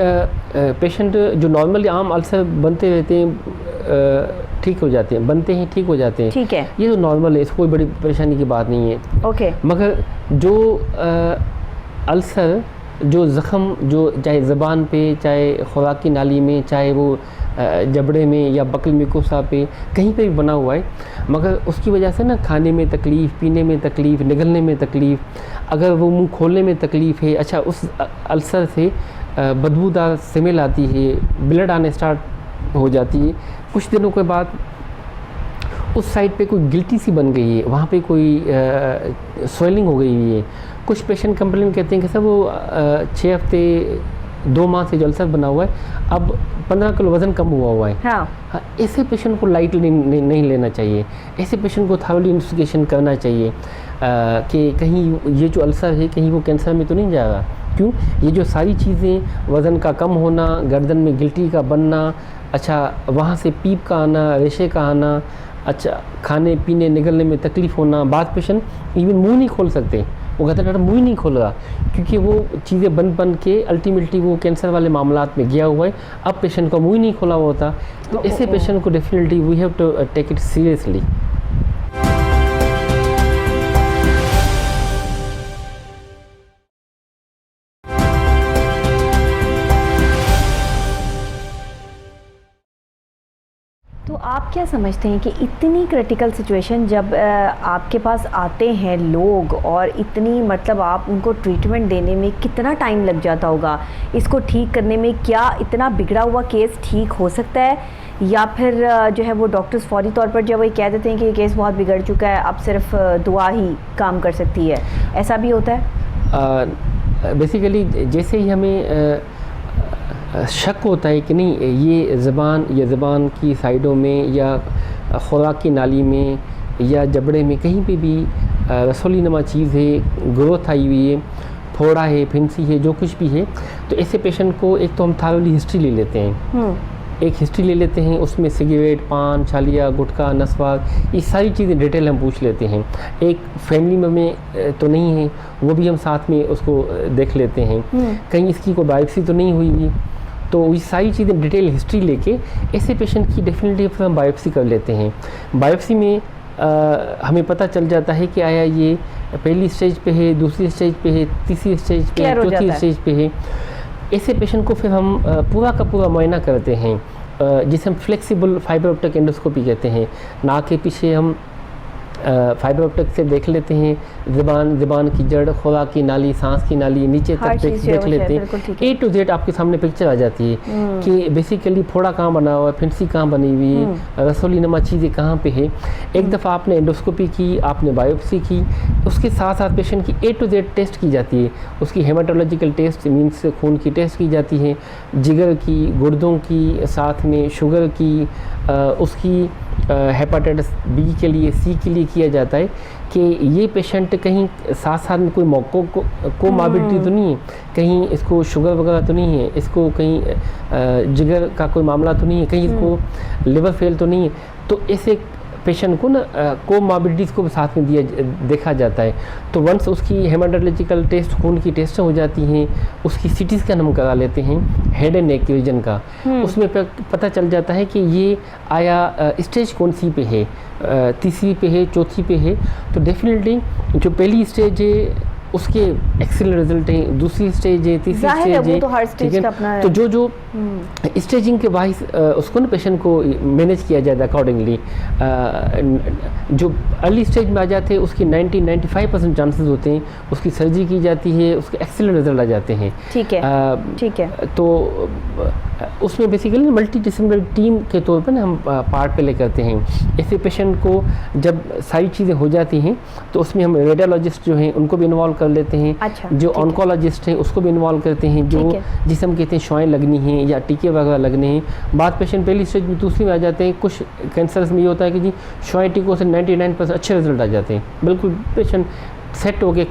पेशेंट जो नॉर्मली आम अल्सर बनते रहते हैं ठीक हो जाते हैं, बनते हैं ठीक हो जाते हैं, ठीक है, ये तो नॉर्मल है, इसको कोई बड़ी परेशानी की बात नहीं है। ओके। मगर जो अल्सर, जो ज़ख़म जो चाहे ज़बान पे, चाहे खुराक की नाली में, चाहे वो जबड़े में या बकल म्यूकोसा पे कहीं पे भी बना हुआ है, मगर उसकी वजह से ना खाने में तकलीफ़, पीने में तकलीफ़, निगलने में तकलीफ़, अगर वो मुंह खोलने में तकलीफ़ है, अच्छा उस अल्सर से बदबूदार स्मेल आती है, ब्लड आने स्टार्ट हो जाती है, कुछ दिनों के बाद उस साइड पे कोई गिल्टी सी बन गई है, वहाँ पे कोई स्वेलिंग हो गई हुई है। कुछ पेशेंट कंप्लेन कहते हैं कि सर वो 6 हफ्ते 2 माह से जो अल्सर बना हुआ है, अब 15 किलो वज़न कम हुआ है। हाँ। ऐसे पेशेंट को लाइटली नहीं लेना चाहिए। ऐसे पेशेंट को थॉरली इन्वेस्टिगेशन करना चाहिए कि कहीं ये जो अल्सर है कहीं वो कैंसर में तो नहीं जाएगा। क्यों? ये जो सारी चीज़ें, वज़न का कम होना, गर्दन में गिल्टी का बनना, अच्छा वहाँ से पीप का आना, रेशे का आना, अच्छा खाने पीने निगलने में तकलीफ़ होना, बाद पेशेंट इवन मुंह नहीं खोल सकते। वो कहते हैं डॉक्टर मुंह ही नहीं खोल रहा, क्योंकि वो चीज़ें बन के अल्टीमेटली वो कैंसर वाले मामलात में गया हुआ है। अब पेशेंट का मुंह ही नहीं खोला हुआ होता। तो ऐसे पेशेंट को definitely we have to take it seriously. तो आप क्या समझते हैं कि इतनी क्रिटिकल सिचुएशन जब आपके पास आते हैं लोग, और इतनी मतलब आप उनको ट्रीटमेंट देने में कितना टाइम लग जाता होगा, इसको ठीक करने में, क्या इतना बिगड़ा हुआ केस ठीक हो सकता है, या फिर जो है वो डॉक्टर्स फौरी तौर पर जब वो कह देते हैं कि ये केस बहुत बिगड़ चुका है, अब सिर्फ दुआ ही काम कर सकती है, ऐसा भी होता है? बेसिकली जैसे ही हमें शक होता है कि नहीं ये ज़बान की साइडों में या खुराक की नाली में या जबड़े में कहीं पे भी रसौली नमा चीज़ है, ग्रोथ आई हुई है, फोड़ा है, फिंसी है, जो कुछ भी है, तो ऐसे पेशेंट को एक तो हम थारोली हिस्ट्री ले लेते हैं। एक हिस्ट्री ले लेते हैं, उसमें सिगरेट, पान, छालिया, गुटखा, नस्वार, ये सारी चीज़ें डिटेल हम पूछ लेते हैं। एक फैमिली में तो नहीं है, वो भी हम साथ में उसको देख लेते हैं। कहीं इसकी कोई बायोप्सी तो नहीं हुई हुई, तो ये सारी चीज़ें डिटेल हिस्ट्री लेके ऐसे पेशेंट की डेफिनेटली फिर हम बायोप्सी कर लेते हैं। बायोप्सी में हमें पता चल जाता है कि आया ये पहली स्टेज पे है, दूसरी स्टेज पे है, तीसरी स्टेज पे है, चौथी स्टेज पे है। ऐसे पेशेंट को फिर हम पूरा का पूरा मुआयना करते हैं, जिसे हम फ्लेक्सिबल फाइबर ऑप्टिक एंडोस्कोपी कहते हैं। नाक के पीछे हम फाइबर ऑप्टिक से देख लेते हैं ज़बान की जड़, खुराक की नाली, सांस की नाली, नीचे तक देख लेते हैं। A to Z आपके सामने पिक्चर आ जाती है कि बेसिकली फोड़ा कहाँ बना हुआ है, फिंसी कहाँ बनी हुई है, रसौली नमा चीज़ें कहाँ पे है। एक दफ़ा आपने एंडोस्कोपी की, आपने बायोप्सी की, उसके साथ साथ पेशेंट की A to Z टेस्ट की जाती है। उसकी हेमाटोलॉजिकल टेस्ट मीन्स खून की टेस्ट की जाती है, जिगर की, गुर्दों की, साथ में शुगर की, उसकी हेपाटाइटिस बी के लिए, सी के लिए किया जाता है कि ये पेशेंट कहीं साथ साथ में कोई को मॉर्बिडिटी तो नहीं है, कहीं इसको शुगर वगैरह तो नहीं है, इसको कहीं जिगर का कोई मामला तो नहीं है, कहीं इसको लिवर फेल तो नहीं है। तो ऐसे पेशेंट को ना को मॉर्बिडिटीज़ को साथ में देखा जाता है। तो वंस उसकी हेमाटोलॉजिकल टेस्ट, खून की टेस्ट हो जाती हैं, उसकी सीटी स्कैन हम करा लेते हैं हेड एंड नेक रीजन का, उसमें पता चल जाता है कि ये आया स्टेज कौन सी पे है, तीसरी पे है, चौथी पे है। तो डेफिनेटली जो पहली स्टेज है उसके एक्सीलेंट रिजल्ट हैं, दूसरी स्टेज है, तीसरी स्टेज है, तो हर स्टेज का अपना है। तो जो स्टेजिंग के वाइज उसको ना पेशेंट को मैनेज किया जाता है अकॉर्डिंगली। जो अर्ली स्टेज में आ जाते हैं उसकी 90-95% चांसेस होते हैं, उसकी सर्जरी की जाती है, उसके एक्सीलेंट रिजल्ट आ जाते हैं। ठीक है, ठीक है। तो उसमें बेसिकली मल्टी डिसिप्लिनरी टीम के तौर पर ना हम पार्ट प्ले करते हैं। ऐसे पेशेंट को जब सारी चीज़ें हो जाती हैं तो उसमें हम रेडियोलॉजिस्ट जो हैं उनको भी इन्वॉल्व कर लेते हैं। अच्छा, जो ऑन्कोलॉजिस्ट हैं उसको भी इन्वॉल्व करते हैं, जो जिसे हम कहते हैं शुआएं लगनी हैं या टीके वगैरह लगने हैं। बाद पेशेंट पहली स्टेज में, दूसरी में आ जाते हैं। कुछ कैंसर्स में ये होता है कि जी शुआएं टीकों से 99% अच्छे रिजल्ट आ जाते हैं, बिल्कुल पेशेंट सेट हो के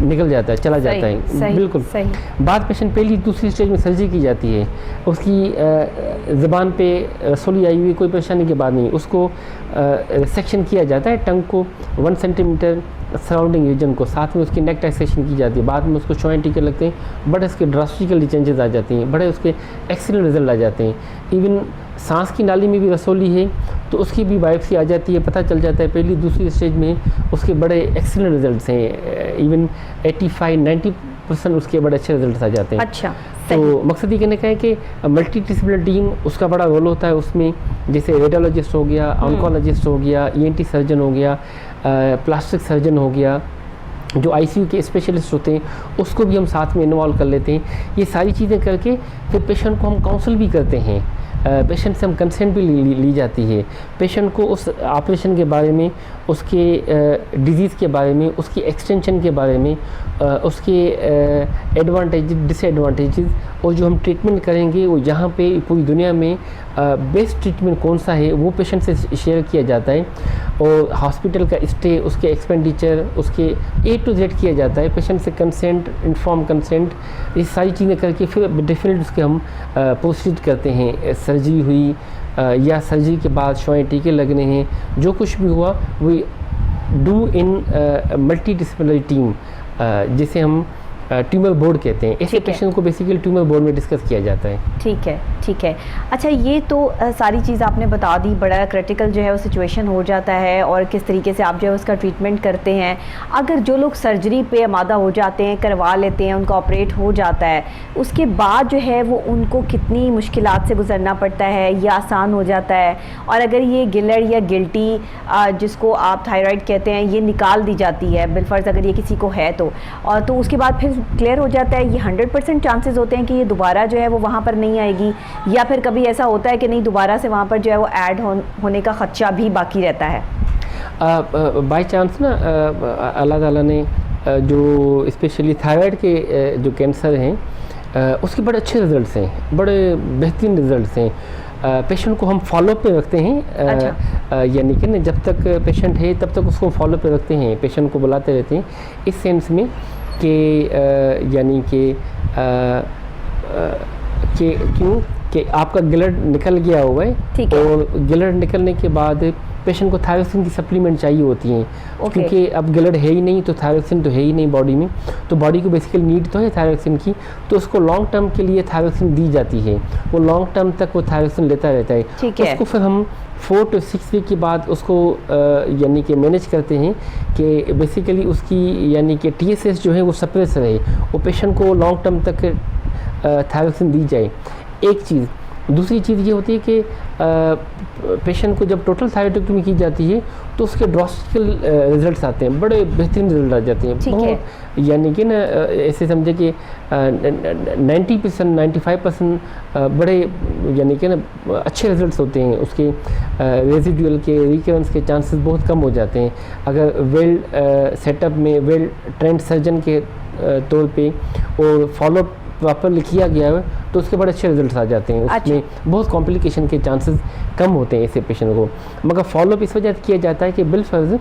निकल जाता है, चला जाता है, बिल्कुल सही। बाद पेशेंट पहली दूसरी स्टेज में सर्जरी की जाती है, उसकी ज़बान पे रसौली आई हुई, कोई परेशानी के बाद नहीं, उसको सेक्शन किया जाता है टंग को 1 सेंटीमीटर सराउंडिंग रीजन को, साथ में उसकी नेक टैक्सेशन की जाती है। बाद में उसको शुआएं टीके लगते हैं, बड़े उसके ड्रास्टिकली चेंजेस आ जाते हैं, बड़े उसके एक्सीलेंट रिजल्ट आ जाते हैं। इवन सांस की नाली में भी रसौली है तो उसकी भी बायोप्सी आ जाती है, पता चल जाता है पहली दूसरी स्टेज में उसके बड़े एक्सीलेंट रिजल्ट्स हैं, इवन 85-90% उसके बड़े अच्छे रिजल्ट्स आ जाते हैं। अच्छा, तो मकसद ये कहने का है कि मल्टी डिसिप्लिनरी टीम उसका बड़ा रोल होता है उसमें, जैसे रेडियोलॉजिस्ट हो गया, ऑन्कोलॉजिस्ट हो गया, ENT सर्जन हो गया, प्लास्टिक सर्जन हो गया, जो ICU के स्पेशलिस्ट होते हैं उसको भी हम साथ में इन्वॉल्व कर लेते हैं। ये सारी चीज़ें करके फिर पेशेंट को हम काउंसल भी करते हैं। पेशेंट से हम कंसेंट भी ली जाती है। पेशेंट को उस ऑपरेशन के बारे में, उसके डिजीज़ के बारे में, उसकी एक्सटेंशन के बारे में, उसके एडवांटेज डिसएडवांटेजेस और जो हम ट्रीटमेंट करेंगे वो यहाँ पे पूरी दुनिया में बेस्ट ट्रीटमेंट कौन सा है वो पेशेंट से शेयर किया जाता है। और हॉस्पिटल का स्टे, उसके एक्सपेंडिचर, उसके A to Z किया जाता है। पेशेंट से कंसेंट, इन्फॉर्म कंसेंट, ये सारी चीज़ें करके फिर डेफिनेटली उसके हम प्रोसीड करते हैं। सर्जरी हुई या सर्जरी के बाद शुआएं टीके लगने हैं, जो कुछ भी हुआ we do in multi disciplinary team, जिसे हम ट्यूमर बोर्ड कहते हैं। ऐसे पेशेंट को बेसिकली ट्यूमर बोर्ड में डिस्कस किया जाता है। ठीक है, ठीक है। अच्छा, ये तो सारी चीज़ आपने बता दी, बड़ा क्रिटिकल जो है वो सिचुएशन हो जाता है और किस तरीके से आप जो है उसका ट्रीटमेंट करते हैं। अगर जो लोग सर्जरी पे आमादा हो जाते हैं, करवा लेते हैं, उनका ऑपरेट हो जाता है, उसके बाद जो है वो उनको कितनी मुश्किलात से गुजरना पड़ता है या आसान हो जाता है? और अगर ये गिलर या गिल्टी जिसको आप थायराइड कहते हैं, ये निकाल दी जाती है बिलफर्ज अगर ये किसी को है तो उसके बाद फिर क्लियर हो जाता है, ये 100% चांसेस होते हैं कि ये दोबारा जो है वो वहाँ पर नहीं आएगी, या फिर कभी ऐसा होता है कि नहीं दोबारा से वहाँ पर जो है वो ऐड होने का ख़दशा भी बाकी रहता है? बाई चांस ना अल्लाह ताला ने जो स्पेशली थायराइड के जो कैंसर हैं उसके बड़े अच्छे रिज़ल्ट्स हैं, बड़े बेहतरीन रिज़ल्ट्स हैं। पेशेंट को हम फॉलो पे रखते हैं। अच्छा। यानी कि जब तक पेशेंट है तब तक उसको फॉलो पे रखते हैं, पेशेंट को बुलाते रहते हैं इस सेंस में कि यानी कि क्यों कि आपका गिलर्ड निकल गया हुआ है और गिलर्ड निकलने के बाद पेशेंट को थायरोक्सिन की सप्लीमेंट चाहिए होती हैं। क्योंकि अब गिलर्ड है ही नहीं तो थायरोक्सिन तो है ही नहीं बॉडी में, तो बॉडी को बेसिकली नीड तो है थायरोक्सिन की, तो उसको लॉन्ग टर्म के लिए थायरोक्सिन दी जाती है। वो लॉन्ग टर्म तक वो थायरोक्सिन लेता रहता है। उसको फिर हम 4 to 6 वीक के बाद उसको यानी कि मैनेज करते हैं कि बेसिकली उसकी यानी कि TSH जो है वो सप्रेस रहे, वो पेशेंट को लॉन्ग टर्म तक थायरोक्सिन दी जाए। एक चीज़, दूसरी चीज़ ये होती है कि पेशेंट को जब टोटल थायरोइडेक्टोमी की जाती है तो उसके ड्रास्टिकल रिजल्ट्स आते हैं, बड़े बेहतरीन रिजल्ट आ जाते हैं। बहुत यानी कि ना ऐसे समझे कि 90% 95% बड़े यानी कि ना अच्छे रिजल्ट्स होते हैं। उसके रेजिडुअल के रिकरेंस के चांसेस बहुत कम हो जाते हैं अगर वेल सेटअप में वेल ट्रेंड सर्जन के तौर पे और फॉलोअप प्रॉपरली किया गया है तो उसके बड़े अच्छे रिजल्ट्स आ जाते हैं। उसमें बहुत कॉम्प्लिकेशन के चांसेस कम होते हैं ऐसे पेशेंट को, मगर फॉलोअप इस वजह से किया जाता है कि बिलफर्ज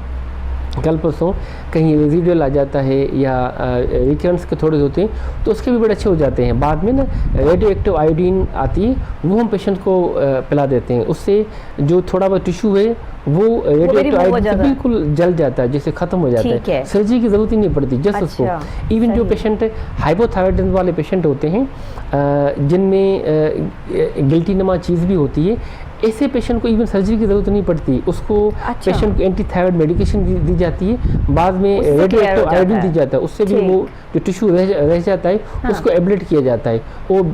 कल परसों कहीं रेजिडुअल आ जाता है या रिकरेंस के थोड़े होते हैं तो उसके भी बड़े अच्छे हो जाते हैं। बाद में ना रेडियो एक्टिव आयोडीन आती है, वो हम पेशेंट को पिला देते हैं। उससे जो थोड़ा बहुत टिश्यू है वो रेडियो एक्टिव आयोडीन से बिल्कुल जल जाता है, जिससे ख़त्म हो जाता है। सर्जरी की ज़रूरत ही नहीं पड़ती, जस्ट उसको। इवन जो पेशेंट हाइपोथायराइडिज्म वाले पेशेंट होते हैं जिनमें गिल्टी नमा चीज़ भी होती है, ऐसे पेशेंट को इवन सर्जरी की ज़रूरत नहीं पड़ती। उसको पेशेंट को एंटी थायराइड मेडिकेशन दी जाती है, बाद में रेडियो एक्टिव आयोडीन दी जाता है, उससे भी वो जो टिश्यू रह जाता है उसको एब्लेट किया जाता है, वो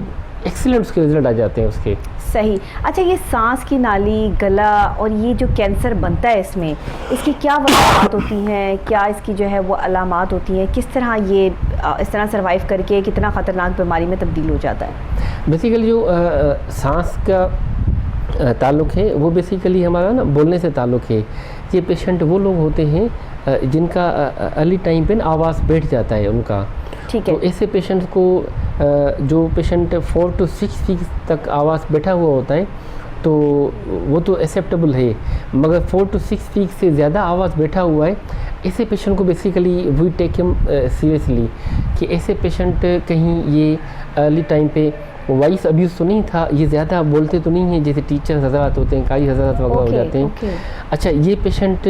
एक्सीलेंट उसके रिजल्ट आ जाते हैं उसके। सही। अच्छा, ये सांस की नाली, गला और ये जो कैंसर बनता है इसमें, इसकी क्या वजूहात होती हैं, क्या इसकी जो है वो अलामात होती हैं, किस तरह ये इस तरह सर्वाइव करके कितना ख़तरनाक बीमारी में तब्दील हो जाता है? बेसिकली जो सांस का ताल्लुक़ है वो बेसिकली हमारा ना बोलने से ताल्लुक़ है। ये पेशेंट वो लोग होते हैं जिनका अर्ली टाइम पे आवाज़ बैठ जाता है उनका। ठीक है। तो ऐसे पेशेंट को जो पेशेंट 4 to 6 वीक्स तक आवाज़ बैठा हुआ होता है तो वो तो एक्सेप्टेबल है, मगर 4 to 6 वीक से ज़्यादा आवाज़ बैठा हुआ है, ऐसे पेशेंट को basically we take him seriously कि ऐसे पेशेंट कहीं ये अर्ली टाइम पे वॉइस अब्यूज़ तो नहीं था, ये ज़्यादा बोलते तो नहीं हैं जैसे टीचर हज़रात होते हैं, कारी हज़रात वगैरह हो जाते हैं। अच्छा, ये पेशेंट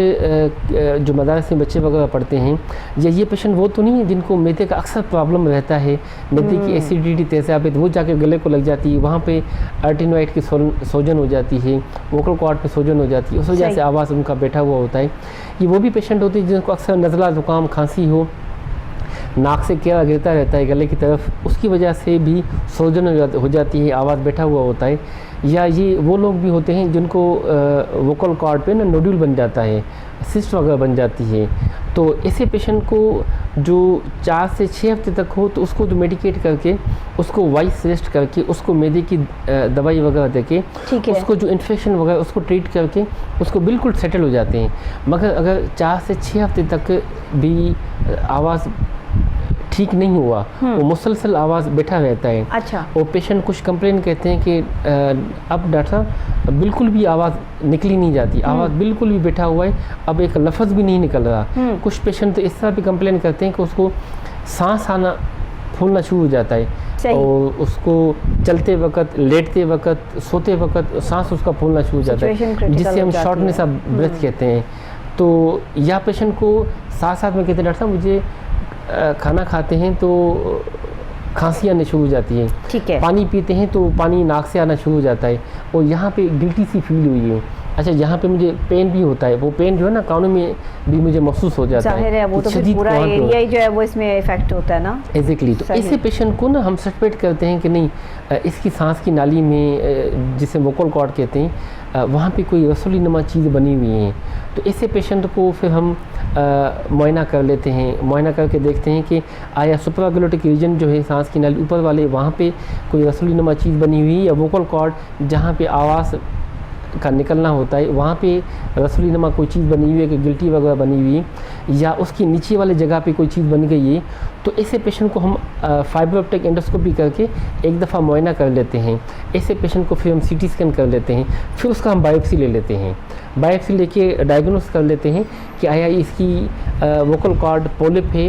जो मदारस में बच्चे वगैरह पढ़ते हैं, या ये पेशेंट वो तो नहीं है जिनको मैदे का अक्सर प्रॉब्लम रहता है, मैदे की एसिडिटी तेज़ाब है, वो जाके गले को लग जाती है, वहाँ पे आर्टिनोइड की सोजन हो जाती है, वोकल कॉर्ड पे सोजन हो जाती है, उस वजह से आवाज़ उनका बैठा हुआ होता है। ये वो भी पेशेंट होते हैं जिनको अक्सर नज़ला ज़ुकाम खांसी हो, नाक से क्या गिरता रहता है गले की तरफ, उसकी वजह से भी सोजन हो जाती है, आवाज़ बैठा हुआ होता है। या ये वो लोग भी होते हैं जिनको वोकल कॉर्ड पे ना नोड्यूल बन जाता है, सिस्ट वगैरह बन जाती है। तो ऐसे पेशेंट को जो 4 से 6 हफ्ते तक हो तो उसको जो मेडिकेट करके, उसको वाइस रेस्ट करके, उसको मैदे की दवाई वगैरह देके, उसको जो इन्फेक्शन वगैरह उसको ट्रीट करके उसको बिल्कुल सेटल हो जाते हैं। मगर अगर 4 से 6 हफ्ते तक भी आवाज़ ठीक नहीं हुआ, वो मुसलसल आवाज़ बैठा रहता है। अच्छा। और पेशेंट कुछ कंप्लेन कहते हैं कि अब डॉक्टर साहब बिल्कुल भी आवाज़ निकली नहीं जाती, आवाज़ बिल्कुल भी बैठा हुआ है, अब एक लफ्ज़ भी नहीं निकल रहा। कुछ पेशेंट तो इस तरह भी कंप्लेन करते हैं कि उसको सांस आना फूलना शुरू हो जाता है, और उसको चलते वक्त, लेटते वक्त, सोते वक्त सांस उसका फूलना शुरू हो जाता है, जिससे हम शॉर्टनेस ऑफ ब्रेथ कहते हैं। तो या पेशेंट को साथ साथ में कहते हैं डॉक्टर साहब मुझे खाना खाते हैं तो खांसी आने शुरू हो जाती है, ठीक है, पानी पीते हैं तो पानी नाक से आना शुरू हो जाता है, और यहाँ पे गिल्टी सी फील हुई है। अच्छा, यहाँ पे मुझे पेन भी होता है, वो पेन जो है ना कानों में भी मुझे महसूस हो जाता है। जाहिर है वो तो फिर पूरा एरिया ही जो है वो इसमें इफेक्ट होता है ना। एग्जैक्टली। तो ऐसे पेशेंट को ना हम सस्पेक्ट करते हैं कि नहीं, इसकी सांस की नाली में, जिसे वोकल कॉर्ड कहते हैं, वहाँ पे कोई रसोली नुमा चीज़ बनी हुई है। तो ऐसे पेशेंट को फिर हम मुआयना कर लेते हैं, मुआयना करके देखते हैं कि आया सुप्राग्लोटिक रीजन जो है सांस की नाली ऊपर वाले, वहाँ पे कोई रसोली नुमा चीज़ बनी हुई है, या वोकल कॉर्ड जहाँ पे आवाज़ का निकलना होता है वहाँ पे रसोली नुमा कोई चीज़ बनी हुई है, कि गिल्टी वगैरह बनी हुई है, या उसकी नीचे वाले जगह पे कोई चीज़ बन गई है। तो ऐसे पेशेंट को हम फाइबर ऑप्टिक एंडोस्कोपी करके एक दफ़ा मुआयना कर लेते हैं। ऐसे पेशेंट को फिर हम सीटी स्कैन कर लेते हैं, फिर उसका हम बायोप्सी ले लेते हैं। बायोप्सी लेके डायग्नोस कर लेते हैं कि आया इसकी वोकल कॉर्ड पोलिप है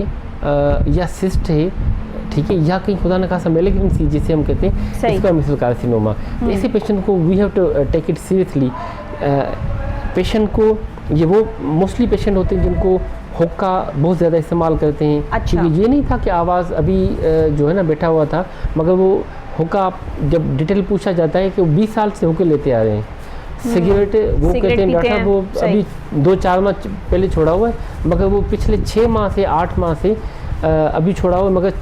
या सिस्ट है, ठीक है, या कहीं खुदा न खासा मेलिग्नेंसी जिसे हम कहते हैं, स्क्वामोसल कार्सिनोमा। ऐसे पेशेंट को we have to take it seriously. Patient को ये वो मोस्टली पेशेंट होते हैं जिनको हुक्का बहुत ज़्यादा इस्तेमाल करते हैं। अच्छा। क्योंकि ये नहीं था कि आवाज़ अभी जो है ना बैठा हुआ था, मगर वो हुक्का जब डिटेल पूछा जाता है कि वो 20 साल से हुक्के लेते आ रहे हैं। सिगरेट वो कहते हैं डॉक्टर साहब वो अभी 2-4 माह पहले छोड़ा हुआ है, मगर वो पिछले 6 माह से 8 माह से अभी छोड़ा हुआ, मगर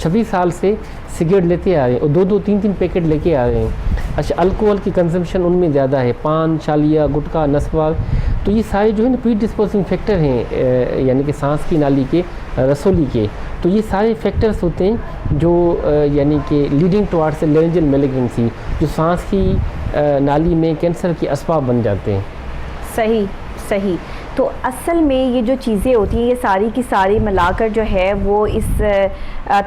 26 साल से सिगरेट लेते आ रहे हैं, और 2-2, 3-3 पैकेट लेके आ रहे हैं। अच्छा, अल्कोहल की कंजम्पशन उनमें ज़्यादा है, पान, चालिया, गुटखा, नस्वार। तो ये सारे जो है ना प्री डिस्पोजिंग फैक्टर हैं, यानी कि सांस की नाली के, रसोली के। तो ये सारे फैक्टर्स होते हैं जो यानी कि लीडिंग टुवार्ड्स लेरेंजियल मैलिग्नेंसी, जो सांस की नाली में कैंसर की असबाब बन जाते हैं। सही सही। तो असल में ये जो चीज़ें होती हैं ये सारी की सारी मिलाकर जो है वो इस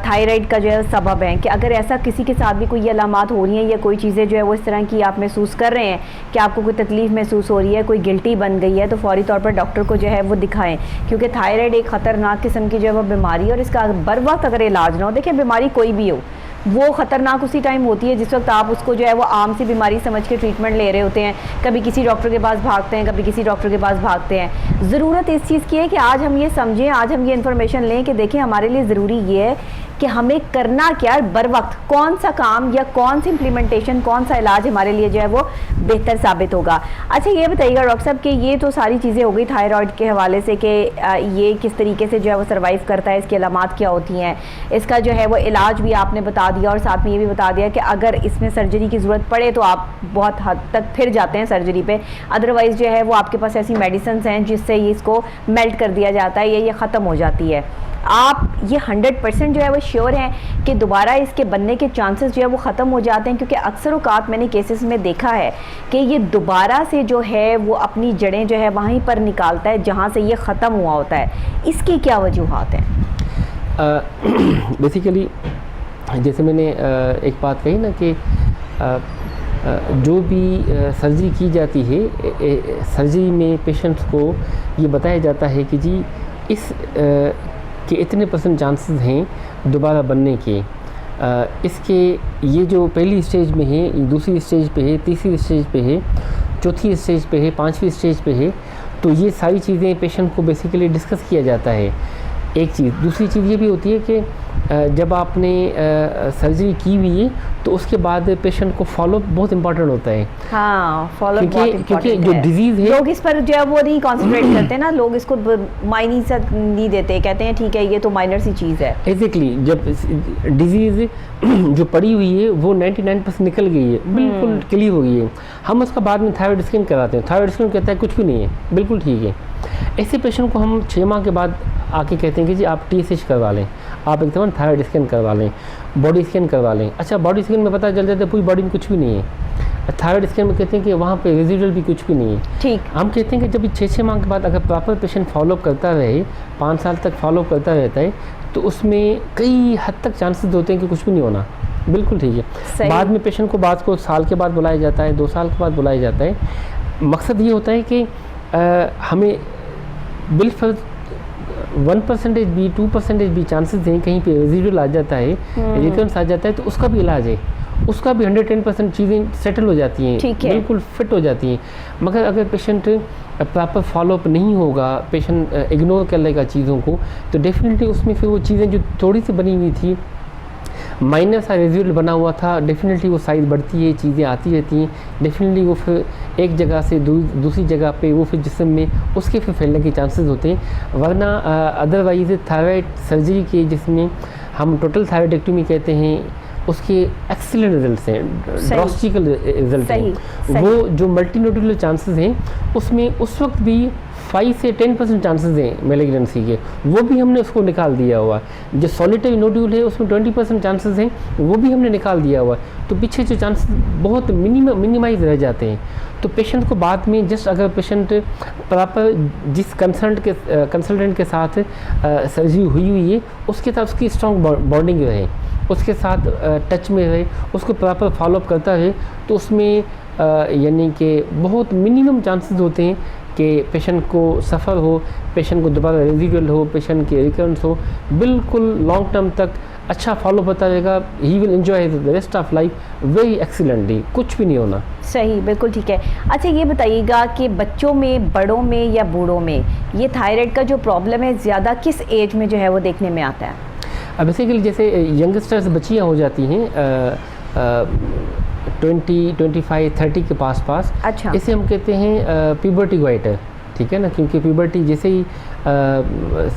थायराइड का जो है सबब है, कि अगर ऐसा किसी के साथ भी कोई अलामात हो रही हैं या कोई चीज़ें जो है वो इस तरह की आप महसूस कर रहे हैं कि आपको कोई तकलीफ़ महसूस हो रही है, कोई गिल्टी बन गई है, तो फौरी तौर पर डॉक्टर को जो है वो दिखाएं, क्योंकि थायराइड एक ख़तरनाक किस्म की जो है वो बीमारी है, और इसका बर वक्त अगर इलाज ना हो, देखिए बीमारी कोई भी हो, वो ख़तरनाक उसी टाइम होती है जिस वक्त आप उसको जो है वो आम सी बीमारी समझ के ट्रीटमेंट ले रहे होते हैं। कभी किसी डॉक्टर के पास भागते हैं, कभी किसी डॉक्टर के पास भागते हैं। ज़रूरत इस चीज़ की है कि आज हम ये समझें, आज हम ये इन्फॉर्मेशन लें कि देखिए हमारे लिए ज़रूरी ये है कि हमें करना क्या है, बर वक्त कौन सा काम या कौन सी इम्प्लीमेंटेशन, कौन सा इलाज हमारे लिए जो है वो बेहतर साबित होगा। अच्छा, ये बताइएगा डॉक्टर साहब कि ये तो सारी चीज़ें हो गई थायराइड के हवाले से कि ये किस तरीके से जो है वो सर्वाइव करता है, इसकी अलामात क्या होती हैं, इसका जो है वो इलाज भी आपने बता दिया, और साथ में ये भी बता दिया कि अगर इसमें सर्जरी की ज़रूरत पड़े तो आप बहुत हद तक फिर जाते हैं सर्जरी पे, अदरवाइज़ जो है वो आपके पास ऐसी मेडिसिन हैं जिससे इसको मेल्ट कर दिया जाता है या ये ख़त्म हो जाती है। आप ये 100% जो है वो श्योर हैं कि दोबारा इसके बनने के चांसेस जो है वो ख़त्म हो जाते हैं? क्योंकि अक्सर औक़ात मैंने केसेस में देखा है कि ये दोबारा से जो है वो अपनी जड़ें जो है वहीं पर निकालता है जहाँ से ये ख़त्म हुआ होता है। इसकी क्या वजूहात हैं? बेसिकली जैसे मैंने एक बात कही ना कि जो भी सर्जरी की जाती है, सर्जरी में पेशेंट्स को ये बताया जाता है कि जी इस के इतने % चांसेस हैं दोबारा बनने के। इसके ये जो पहली स्टेज में है, दूसरी स्टेज पे है, तीसरी स्टेज पे है, चौथी स्टेज पे है, 5वीं स्टेज पे है। तो ये सारी चीज़ें पेशेंट को बेसिकली डिस्कस किया जाता है। एक चीज़, दूसरी चीज़ ये भी होती है कि जब आपने सर्जरी की हुई है तो उसके बाद पेशेंट को फॉलोअप बहुत इंपॉर्टेंट होता है। हाँ, फॉलोअप क्योंकि जो डिजीज़ है, लोग इस पर जो है वो नहीं कॉन्सेंट्रेट करते ना, लोग इसको मायने सा नहीं देते, कहते हैं ठीक है ये तो माइनर सी चीज़ है। एग्जैक्टली, जब डिजीज़ जो पड़ी हुई है वो 99% निकल गई है, बिल्कुल क्लियर हो गई है, हम उसका बाद में थायराइड स्कैन कराते हैं। थायराइड स्कैन कहता है कुछ भी नहीं है, बिल्कुल ठीक है। ऐसे पेशेंट को हम 6 माह के बाद आके कहते हैं कि जी आप TSH करवा लें, आप एकदम थायराइड स्कैन करवा लें, बॉडी स्कैन करवा लें। अच्छा, बॉडी स्कैन में पता चल जाता है पूरी बॉडी में कुछ भी नहीं है। थायराइड स्कैन में कहते हैं कि वहाँ पे रेजिडुअल भी कुछ भी नहीं है। ठीक, हम कहते हैं कि जब 6 माह के बाद अगर प्रॉपर पेशेंट फॉलोअप करता रहे, 5 साल तक फॉलोअप करता रहता है, तो उसमें कई हद तक चांसेस होते हैं कि कुछ भी नहीं होना, बिल्कुल ठीक है। बाद में पेशेंट को बाद को साल के बाद बुलाया जाता है, 2 साल के बाद बुलाया जाता है। मकसद ये होता है कि हमें बिल्कुल 1% भी 2% भी चांसेस हैं कहीं पे रेजिडुअल आ जाता है, रिकरेंस आ जाता है, तो उसका भी इलाज है, उसका भी 110% चीज़ें सेटल हो जाती हैं, बिल्कुल फिट हो जाती हैं। मगर अगर पेशेंट प्रॉपर फॉलोअप नहीं होगा, पेशेंट इग्नोर कर लेगा चीज़ों को, तो डेफिनेटली उसमें फिर वो चीज़ें जो थोड़ी सी बनी हुई थी, माइनर सा रेजिडुअल बना हुआ था, डेफिनेटली वो साइज़ बढ़ती है, चीज़ें आती रहती हैं, डेफिनेटली वो फिर एक जगह से दूसरी जगह पे वो फिर जिस्म में उसके फिर फैलने के चांसेस होते हैं। वरना अदरवाइज थायराइड सर्जरी के जिसमें हम टोटल थायराइडेक्टोमी कहते हैं, उसके एक्सीलेंट रिजल्ट्स हैं, ड्रास्टिकल रिजल्ट हैं। वो जो मल्टीनोडुलर चांसेस हैं उसमें उस वक्त भी 5 से 10% चांसेस हैं मैलिग्नेंसी के, वो भी हमने उसको निकाल दिया हुआ। जो सॉलिटरी नोड्यूल है उसमें 20% चांसेस हैं, वो भी हमने निकाल दिया हुआ। तो पीछे जो चांसेस बहुत मिनिमाइज रह जाते हैं। तो पेशेंट को बाद में जस्ट अगर पेशेंट प्रॉपर जिस कंसल्टेंट के साथ सर्जरी हुई है उसके साथ उसकी स्ट्रॉन्ग बॉन्डिंग रहे, उसके साथ टच में रहे, उसको प्रॉपर फॉलोअप करता रहे, तो उसमें यानी कि बहुत मिनिमम चांसेस होते हैं कि पेशेंट को सफ़र हो, पेशेंट को दोबारा रेजिडुअल हो, पेशेंट के रिकरेंस हो, बिल्कुल लॉन्ग टर्म तक अच्छा फॉलो होता रहेगा। He will enjoy the rest of life very excellently, कुछ भी नहीं होना। सही, बिल्कुल ठीक है। अच्छा, ये बताइएगा कि बच्चों में, बड़ों में या बूढ़ों में ये थायराइड का जो प्रॉब्लम है ज़्यादा किस एज में जो है वो देखने में आता है? अब बेसिकली जैसे यंगस्टर्स बच्चियाँ हो जाती हैं 20, 25, 30 के पास। अच्छा, इसे हम कहते हैं प्यूबर्टी गोइटर, ठीक है ना, क्योंकि प्यूबर्टी जैसे ही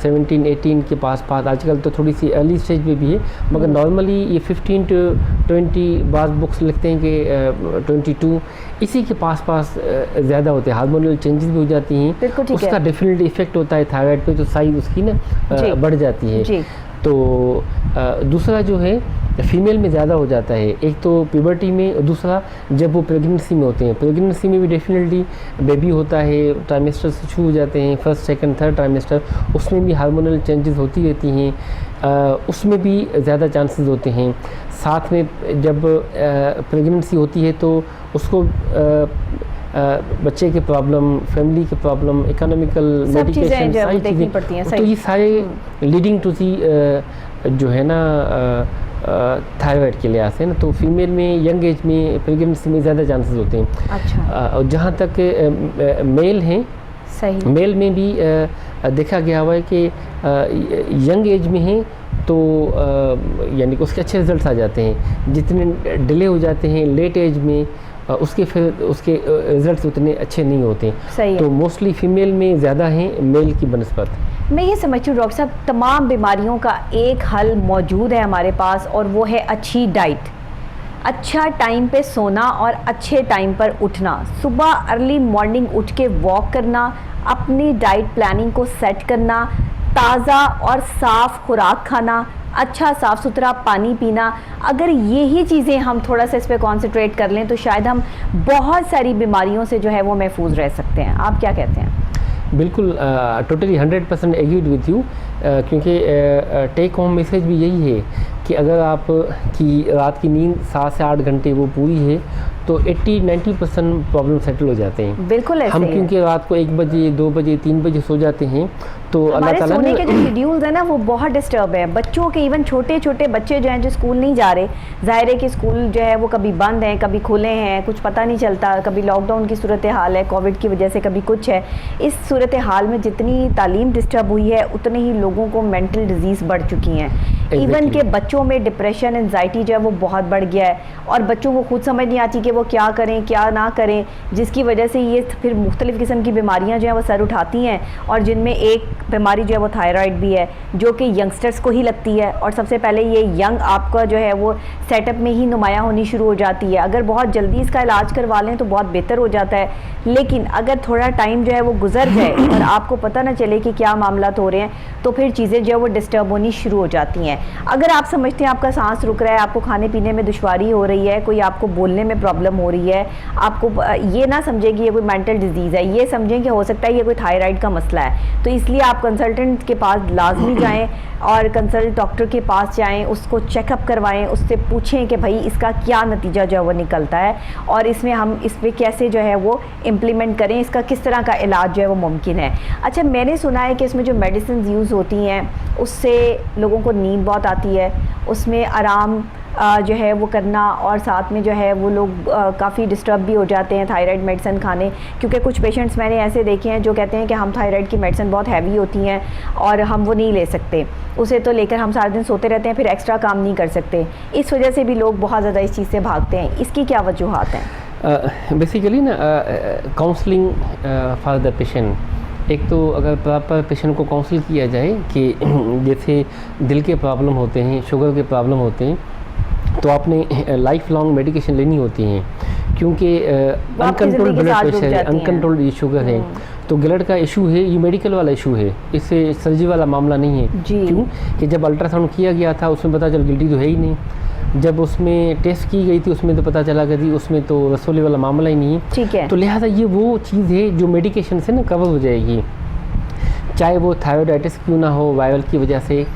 17, 18 के पास आजकल तो थोड़ी सी अर्ली स्टेज पे भी है, मगर नॉर्मली ये 15 to 20, बाद बुक्स लिखते हैं कि 22, इसी के पास ज़्यादा होते हैं। हार्मोनल चेंजेस भी हो जाती हैं, उसका डेफिनेटली इफेक्ट होता है थायराइड पे, तो साइज उसकी ना बढ़ जाती है। तो दूसरा जो है फीमेल में ज़्यादा हो जाता है, एक तो प्यूबर्टी में, दूसरा जब वो प्रेगनेंसी में होते हैं। प्रेगनेंसी में भी डेफिनेटली बेबी होता है, ट्राइमेस्टर से शुरू हो जाते हैं, फर्स्ट, सेकंड, थर्ड ट्राइमेस्टर, उसमें भी हार्मोनल चेंजेस होती रहती हैं, उसमें भी ज़्यादा चांसेस होते हैं। साथ में जब प्रेगनेंसी होती है तो उसको बच्चे के प्रॉब्लम, फैमिली के प्रॉब्लम, इकोनॉमिकल, मेडिकेशन, सारी चीज़ें पड़ती हैं, तो ये सारे लीडिंग टू दी जो है ना थायराइड के लिहाज से ना, तो फीमेल में यंग एज में प्रेगनेंसी में ज़्यादा चांसेस होते हैं। अच्छा, और जहाँ तक मेल हैं, सही, मेल में भी देखा गया हुआ है कि यंग एज में हैं तो यानी कि उसके अच्छे रिजल्ट्स आ जाते हैं। जितने डिले हो जाते हैं लेट एज में, उसके रिजल्ट्स उतने अच्छे नहीं होते। सही तो मोस्टली फीमेल में ज़्यादा हैं मेल की बनस्पत। मैं ये समझती हूँ डॉक्टर साहब, तमाम बीमारियों का एक हल मौजूद है हमारे पास, और वो है अच्छी डाइट, अच्छा टाइम पे सोना और अच्छे टाइम पर उठना, सुबह अर्ली मॉर्निंग उठ के वॉक करना, अपनी डाइट प्लानिंग को सेट करना, ताज़ा और साफ़ खुराक खाना, अच्छा साफ़ सुथरा पानी पीना। अगर यही चीज़ें हम थोड़ा सा इस पर कॉन्सेंट्रेट कर लें तो शायद हम बहुत सारी बीमारियों से जो है वो महफूज रह सकते हैं। आप क्या कहते हैं? बिल्कुल, टोटली 100% एग्रीड विथ यू, क्योंकि टेक होम मैसेज भी यही है कि अगर आप की रात की नींद 7 से 8 घंटे वो पूरी है तो 80-90% प्रॉब्लम सेटल हो जाते हैं। बिल्कुल ऐसे हम क्योंकि रात को 1 बजे, 2 बजे, 3 बजे सो जाते हैं, तो अल्लाह ताला सोने के जो शेड्यूल्स है ना वो बहुत डिस्टर्ब है। बच्चों के, इवन छोटे छोटे बच्चे जो हैं जो स्कूल नहीं जा रहे, ज़ाहिर है कि स्कूल जो है वो कभी बंद हैं, कभी खुले हैं, कुछ पता नहीं चलता, कभी लॉकडाउन की सूरत हाल है, कोविड की वजह से कभी कुछ है। इस सूरत हाल में जितनी तालीम डिस्टर्ब हुई है उतने ही लोगों को मेंटल डिजीज़ बढ़ चुकी हैं। इवन के बच्चों में डिप्रेशन एंजाइटी जो है वो बहुत बढ़ गया है और बच्चों को खुद समझ नहीं आती कि वो क्या करें क्या ना करें, जिसकी वजह से ये फिर मुख्तलिफ़ किस्म की बीमारियां जो है वो सर उठाती हैं और जिनमें एक बीमारी जो है वो थायराइड भी है जो कि यंगस्टर्स को ही लगती है और सबसे पहले ये यंग आपका जो है वो सेटअप में ही नुमायाँ होनी शुरू हो जाती है। अगर बहुत जल्दी इसका इलाज करवा लें तो बहुत बेहतर हो जाता है, लेकिन अगर थोड़ा टाइम जो है वो गुजर जाए और आपको पता ना चले कि क्या मामला हो रहे हैं तो फिर चीज़ें जो है वो डिस्टर्ब होनी शुरू हो जाती हैं। अगर आप समझते हैं आपका सांस रुक रहा है, आपको खाने पीने में दुश्वारी हो रही है, कोई आपको बोलने में प्रॉब्लम हो रही है, आपको ये ना समझें कि ये कोई मेंटल डिजीज़ है, ये समझें कि हो सकता है ये कोई थायराइड का मसला है, तो इसलिए आप कंसल्टेंट के पास लाजमी जाएं और कंसल्ट डॉक्टर के पास जाएं, उसको चेकअप करवाएं, उससे पूछें कि भाई इसका क्या नतीजा जो है वो निकलता है और इसमें हम इस पर कैसे जो है वो इम्प्लीमेंट करें, इसका किस तरह का इलाज जो है वो मुमकिन है। अच्छा, मैंने सुना है कि इसमें जो मेडिसिन यूज़ होती हैं उससे लोगों को नींद बहुत आती है, उसमें आराम जो है वो करना और साथ में जो है वो लोग काफ़ी डिस्टर्ब भी हो जाते हैं थायराइड मेडिसिन खाने, क्योंकि कुछ पेशेंट्स मैंने ऐसे देखे हैं जो कहते हैं कि हम थायराइड की मेडिसिन बहुत हैवी होती हैं और हम वो नहीं ले सकते, उसे तो लेकर हम सारा दिन सोते रहते हैं, फिर एक्स्ट्रा काम नहीं कर सकते, इस वजह से भी लोग बहुत ज़्यादा इस चीज़ से भागते हैं। इसकी क्या वजूहात हैं? बेसिकली ना काउंसलिंग फॉर द पेशेंट, एक तो अगर प्रॉपर पेशेंट को काउंसिल किया जाए कि जैसे दिल के प्रॉब्लम होते हैं, शुगर के प्रॉब्लम होते हैं, तो आपने लाइफ लॉन्ग मेडिकेशन लेनी होती हैं, क्योंकि अनकंट्रोल्ड ब्लड प्रेशर है, अनकंट्रोल्ड ये शुगर है, तो ब्लड का इशू है, ये मेडिकल वाला इशू है, इससे सर्जरी वाला मामला नहीं है। क्यों कि जब अल्ट्रासाउंड किया गया था उसमें पता चल गिल्टी तो है ही नहीं, जब उसमें टेस्ट की गई थी उसमें तो पता चला कि उसमें तो रसोली वाला मामला ही नहीं है, ठीक है। तो लिहाजा ये वो चीज़ है जो मेडिकेशन से ना कवर हो जाएगी, चाहे वो थायराइडाइटिस क्यों ना हो वायरल की वजह से।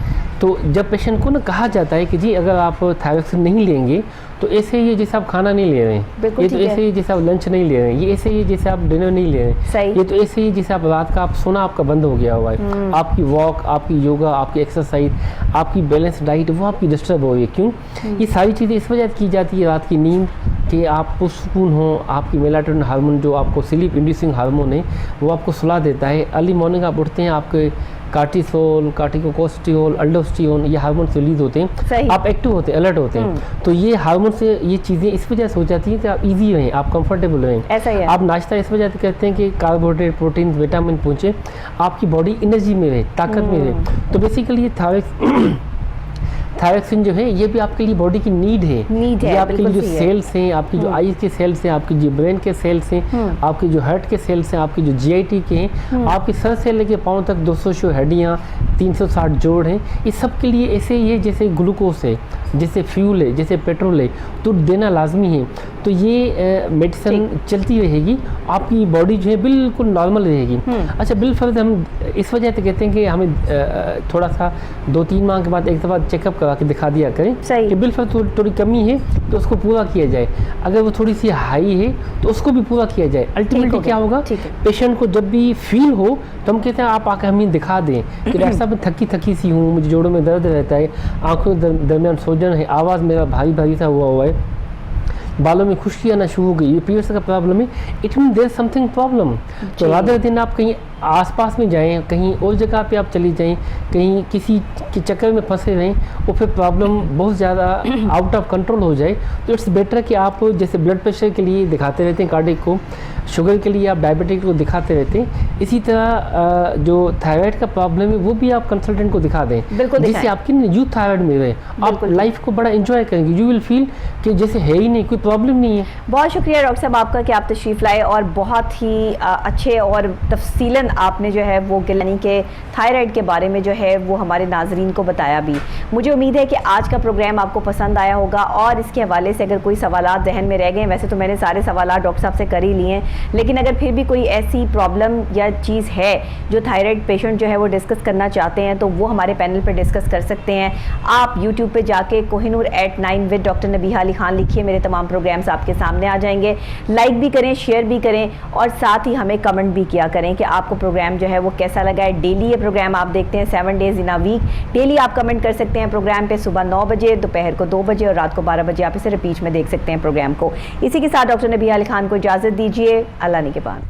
तो जब पेशेंट को ना कहा जाता है कि जी अगर आप थायरॉक्सिन नहीं लेंगे तो ऐसे ही जैसे आप खाना नहीं ले रहे हैं, ये तो ऐसे ही जैसे आप लंच नहीं ले रहे हैं, ये ऐसे ही जैसे आप डिनर नहीं ले रहे हैं, ये तो ऐसे ही जैसे आप रात का आप सोना आपका बंद हो गया हुआ है, आपकी वॉक, आपकी योगा, आपकी एक्सरसाइज, आपकी बैलेंस डाइट वो आपकी डिस्टर्ब हो रही है। क्यों? ये सारी चीज़ें इस वजह से की जाती है, रात की नींद कि आप पुरसुकून हो, आपकी मेलाटोनिन हार्मोन जो आपको स्लीप इंड्यूसिंग हार्मोन है वो आपको सुला देता है, अर्ली मॉर्निंग आप उठते हैं, आपके कार्टिसोल, कार्टिकोस्टियोल, अल्डोस्टिरोन ये हार्मोन रिलीज होते हैं, आप एक्टिव होते हैं, अलर्ट होते हैं, तो ये हार्मोन से ये चीज़ें इस वजह से हो जाती हैं कि आप इजी रहें, आप कंफर्टेबल रहें, ऐसा ही है। आप नाश्ता इस वजह से करते हैं कि कार्बोहाइड्रेट, प्रोटीन, विटामिन पहुँचे, आपकी बॉडी एनर्जी में रहे, ताकत में रहे। तो बेसिकली ये थायरॉक्सिन जो है ये भी आपके लिए बॉडी की नीड है, ये आपके लिए जो सेल्स हैं, आपकी जो आईज के सेल्स हैं, आपकी जो ब्रेन के सेल्स हैं, आपकी जो हार्ट के सेल्स हैं, आपकी जो जीआईटी के हैं, आपके सर से लेके पाँव तक 200 हड्डियाँ, 360 जोड़ हैं, ये सब के लिए ऐसे ही है जैसे ग्लूकोज है, जैसे फ्यूल है, जैसे पेट्रोल है, तो देना लाजमी है। तो ये मेडिसिन चलती रहेगी, आपकी बॉडी जो है बिल्कुल नॉर्मल रहेगी। अच्छा, बिलफर्ज हम इस वजह से कहते हैं कि हमें थोड़ा सा 2-3 माह के बाद एक दफ़ा चेकअप करा के दिखा दिया करें कि बिलफर्ज थोड़ी कमी है तो उसको पूरा किया जाए, अगर वो थोड़ी सी हाई है तो उसको भी पूरा किया जाए। अल्टीमेटली क्या होगा, पेशेंट को जब भी फील हो तो हम कहते हैं आप आकर हमें दिखा दें कि डॉक्टर साहब मैं थकी थकी सी हूँ, मुझे जोड़ों में दर्द रहता है, आँखों के दरमियान सोजन है, आवाज़ मेरा भारी भारी सा हुआ है, बालों में खुश्की आना शुरू हो गई, ये पीरियड्स का प्रॉब्लम है, it mean there something problem. तो रादर दिन आप कहीं आसपास में जाएं, कहीं और जगह पे आप चली जाएं, कहीं किसी के चक्कर में फंसे रहें और फिर प्रॉब्लम बहुत ज़्यादा आउट ऑफ कंट्रोल हो जाए, तो इट्स बेटर कि आप जैसे ब्लड प्रेशर के लिए दिखाते रहते हैं कार्डियक को, शुगर के लिए आप डायबिटिक को दिखाते रहते हैं, इसी तरह जो थायराइड का प्रॉब्लम है वो भी आप कंसल्टेंट को दिखा दें, जिससे आपकी यूथ थायराइड में रहे, आप लाइफ को बड़ा इंजॉय करेंगे, यू विल फील कि जैसे है ही नहीं, कोई प्रॉब्लम नहीं है। बहुत शुक्रिया डॉक्टर साहब आपका कि आप तशरीफ़ लाए और बहुत ही अच्छे और तफसीलन आपने जो है वो यानी कि थायराइड के बारे में जो है वो हमारे नाजरीन को बताया भी। मुझे उम्मीद है कि आज का प्रोग्राम आपको पसंद आया होगा और इसके हवाले से अगर कोई सवालात जहन में रह गए, वैसे तो मैंने सारे सवालात डॉक्टर साहब से कर ही लिए हैं, लेकिन अगर फिर भी कोई ऐसी प्रॉब्लम या चीज़ है जो थायराइड पेशेंट जो है वो डिस्कस करना चाहते हैं तो वो हमारे पैनल पर डिस्कस कर सकते हैं। आप यूट्यूब पर जाके कोहिनूर @9 विद डॉक्टर नबीहा अली खान लिखिए, मेरे तमाम प्रोग्राम्स आपके सामने आ जाएंगे। लाइक भी करें, शेयर भी करें और साथ ही हमें कमेंट भी किया करें कि आपको प्रोग्राम जो है वो कैसा लगा है। डेली ये प्रोग्राम आप देखते हैं 7 days in a week, daily आप कमेंट कर सकते हैं प्रोग्राम पे, सुबह 9 बजे, दोपहर को 2 बजे और रात को 12 बजे आप इसे रिपीट में देख सकते हैं प्रोग्राम को। इसी के साथ डॉक्टर नबीहा अली खान को इजाज़त दीजिए, अल्लाह निगहबान।